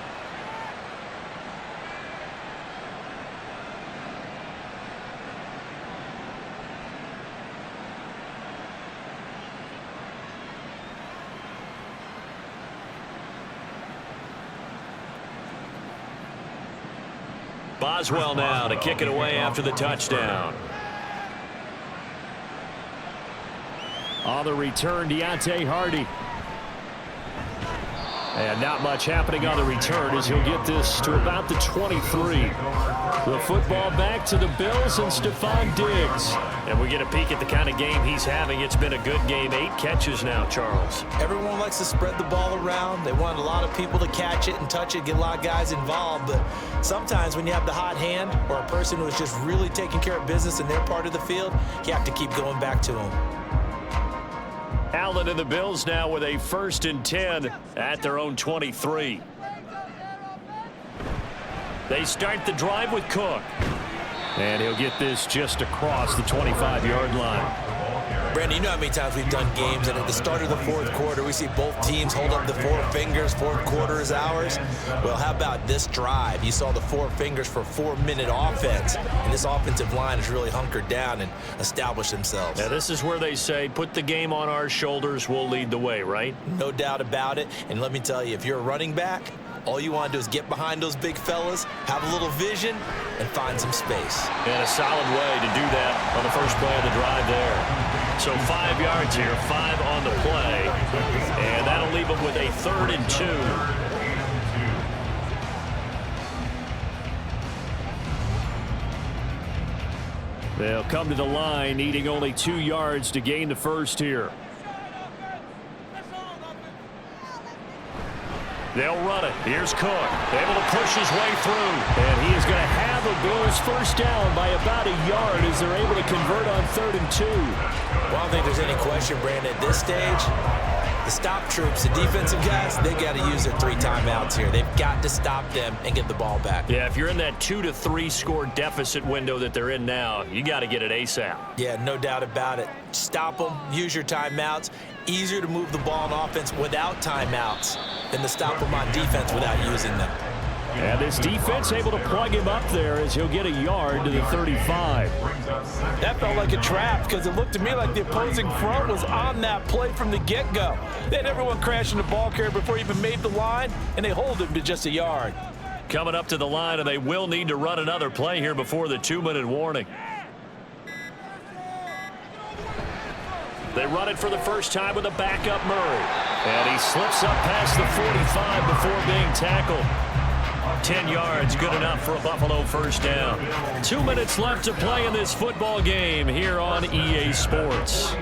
Boswell now to kick it away after the touchdown. On the return, Deontay Hardy. And not much happening on the return as he'll get this to about the 23. The football back to the Bills and Stephon Diggs. And we get a peek at the kind of game he's having. It's been a good game. 8 catches now, Charles. Everyone likes to spread the ball around. They want a lot of people to catch it and touch it, get a lot of guys involved. But sometimes when you have the hot hand or a person who is just really taking care of business in their part of the field, you have to keep going back to them. Allen and the Bills now with a 1st and 10 at their own 23. They start the drive with Cook. And he'll get this just across the 25-yard line. Brandon, you know how many times we've done games, and at the start of the 4th quarter, we see both teams hold up the 4 fingers, 4th quarter is ours. Well, how about this drive? You saw the 4 fingers for 4-minute offense, and this offensive line has really hunkered down and established themselves. Now, this is where they say, put the game on our shoulders, we'll lead the way, right? No doubt about it, and let me tell you, if you're a running back, all you want to do is get behind those big fellas, have a little vision, and find some space. And a solid way to do that on the first play of the drive there. So 5 yards here, 5 on the play, and that'll leave them with a 3rd and 2. They'll come to the line, needing only 2 yards to gain the first here. They'll run it. Here's Cook, able to push his way through. And he is going to have the Bills first down by about a yard as they're able to convert on 3rd and 2. Well, I don't think there's any question, Brandon, at this stage, the stop troops, the defensive guys, they got to use their 3 timeouts here. They've got to stop them and get the ball back. Yeah, if you're in that 2 to 3 score deficit window that they're in now, you got to get it ASAP. Yeah, no doubt about it. Stop them, use your timeouts. Easier to move the ball on offense without timeouts than to stop them on defense without using them. And this defense able to plug him up there as he'll get a yard to the 35. That felt like a trap because it looked to me like the opposing front was on that play from the get-go. They had everyone crashing the ball carrier before he even made the line, and they hold him to just a yard. Coming up to the line, and they will need to run another play here before the 2-minute warning. They run it for the first time with a backup Murray. And he slips up past the 45 before being tackled. 10 yards, good enough for a Buffalo first down. 2 minutes left to play in this football game here on EA Sports.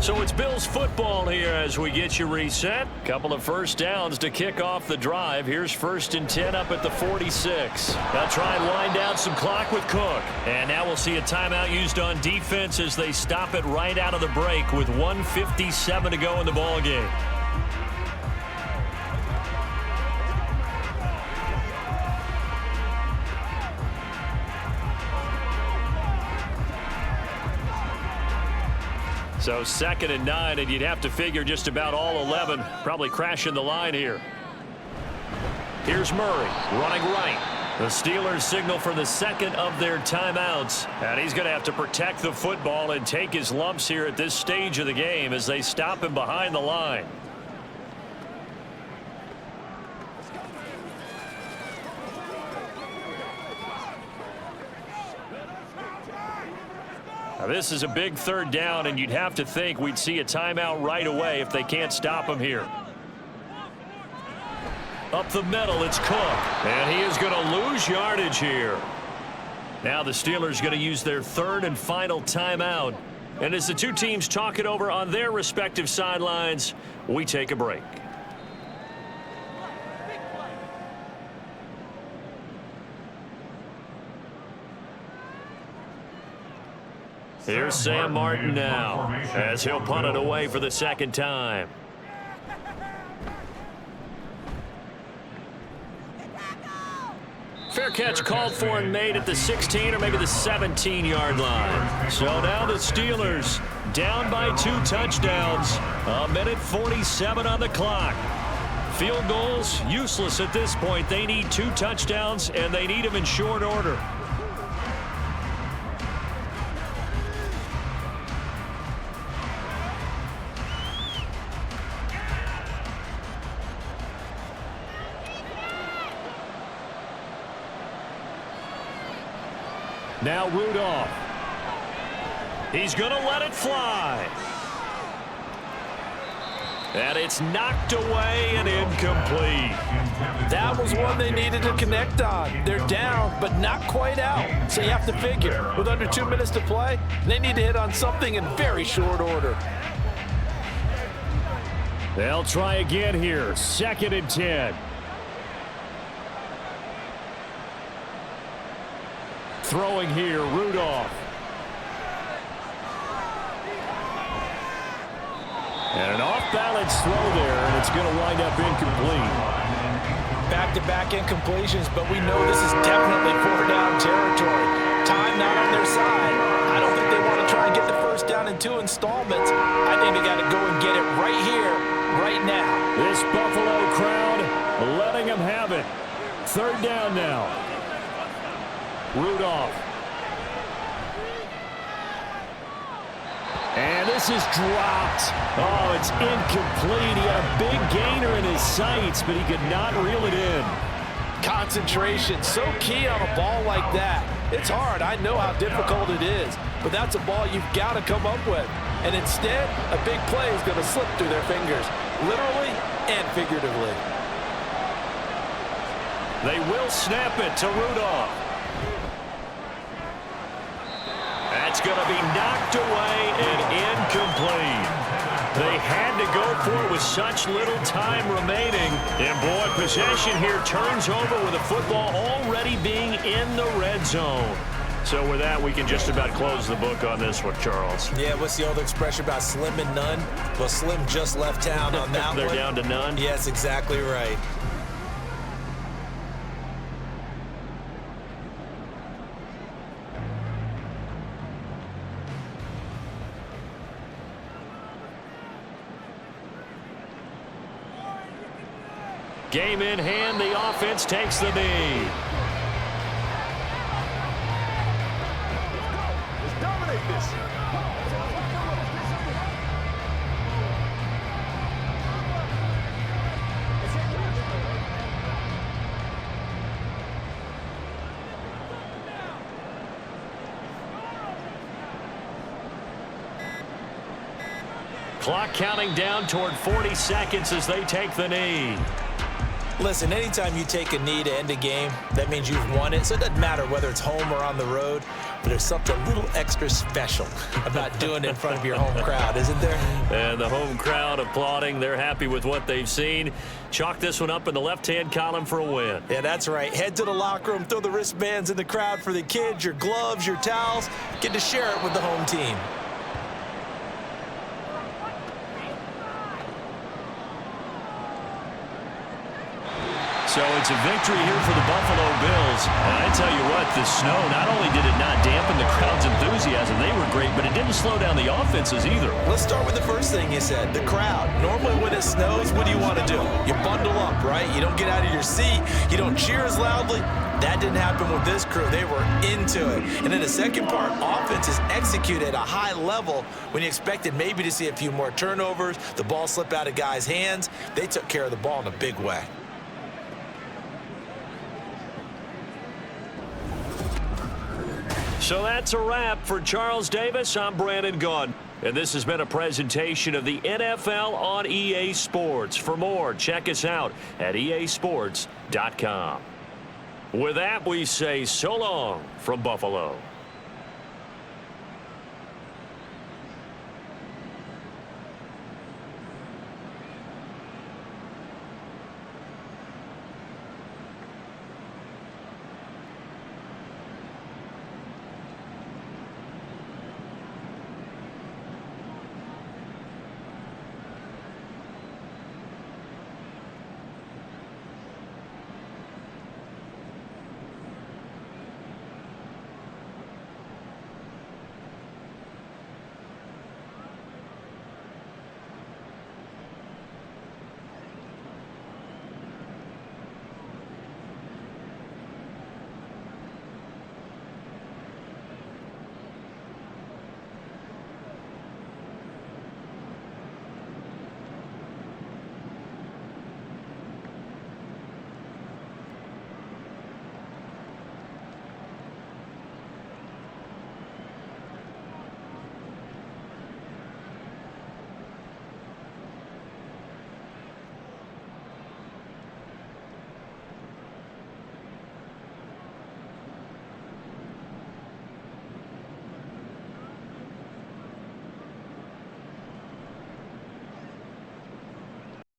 So it's Bills football here as we get you reset. Couple of first downs to kick off the drive. Here's 1st and 10 up at the 46. They'll try and wind down some clock with Cook. And now we'll see a timeout used on defense as they stop it right out of the break with 1:57 to go in the ball game. So 2nd and 9, and you'd have to figure just about all 11 probably crashing the line here. Here's Murray running right. The Steelers signal for the 2nd of their timeouts. And he's going to have to protect the football and take his lumps here at this stage of the game as they stop him behind the line. Now this is a big 3rd down, and you'd have to think we'd see a timeout right away if they can't stop him here. Up the middle, it's Cook. And he is going to lose yardage here. Now the Steelers going to use their 3rd and final timeout. And as the two teams talk it over on their respective sidelines, we take a break. Here's Sam Martin now as he'll punt it away for the 2nd time. Fair Fair catch called for and made at the 16 or maybe the 17-yard line. So now the Steelers down by 2 touchdowns. 1:47 on the clock. Field goals, useless at this point. They need 2 touchdowns, and they need them in short order. Now Rudolph. He's going to let it fly. And it's knocked away and incomplete. That was one they needed to connect on. They're down, but not quite out. So you have to figure, with under 2 minutes to play, they need to hit on something in very short order. They'll try again here. 2nd and 10. Throwing here, Rudolph. And an off-balance throw there, and it's going to wind up incomplete. Back-to-back incompletions, but we know this is definitely 4-down territory. Time not on their side. I don't think they want to try and get the first down in 2 installments. I think they got to go and get it right here, right now. This Buffalo crowd letting them have it. 3rd down now. Rudolph. And this is dropped. Oh, it's incomplete. He had a big gainer in his sights, but he could not reel it in. Concentration, so key on a ball like that. It's hard. I know how difficult it is, but that's a ball you've got to come up with. And instead, a big play is going to slip through their fingers, literally and figuratively. They will snap it to Rudolph. That's going to be knocked away and incomplete. They had to go for it with such little time remaining. And, boy, possession here turns over with the football already being in the red zone. So with that, we can just about close the book on this one, Charles. Yeah, what's the old expression about slim and none? Well, Slim just left town on that They're one. down to none? Yes, exactly right. Game in hand, the offense takes the knee. Let's dominate this. Clock counting down toward 40 seconds as they take the knee. Listen, anytime you take a knee to end a game, that means you've won it. So it doesn't matter whether it's home or on the road, but there's something a little extra special about doing it in front of your home crowd, isn't there? And the home crowd applauding. They're happy with what they've seen. Chalk this one up in the left-hand column for a win. Yeah, that's right. Head to the locker room, throw the wristbands in the crowd for the kids, your gloves, your towels. Get to share it with the home team. So it's a victory here for the Buffalo Bills. And I tell you what, the snow, not only did it not dampen the crowd's enthusiasm, they were great, but it didn't slow down the offenses either. Let's start with the first thing you said, the crowd. Normally when it snows, what do you want to do? You bundle up, right? You don't get out of your seat. You don't cheer as loudly. That didn't happen with this crew. They were into it. And then the second part, offense is executed at a high level when you expected maybe to see a few more turnovers, the ball slip out of guys' hands. They took care of the ball in a big way. So that's a wrap for Charles Davis. I'm Brandon Gunn. And this has been a presentation of the NFL on EA Sports. For more, check us out at easports.com. With that, we say so long from Buffalo.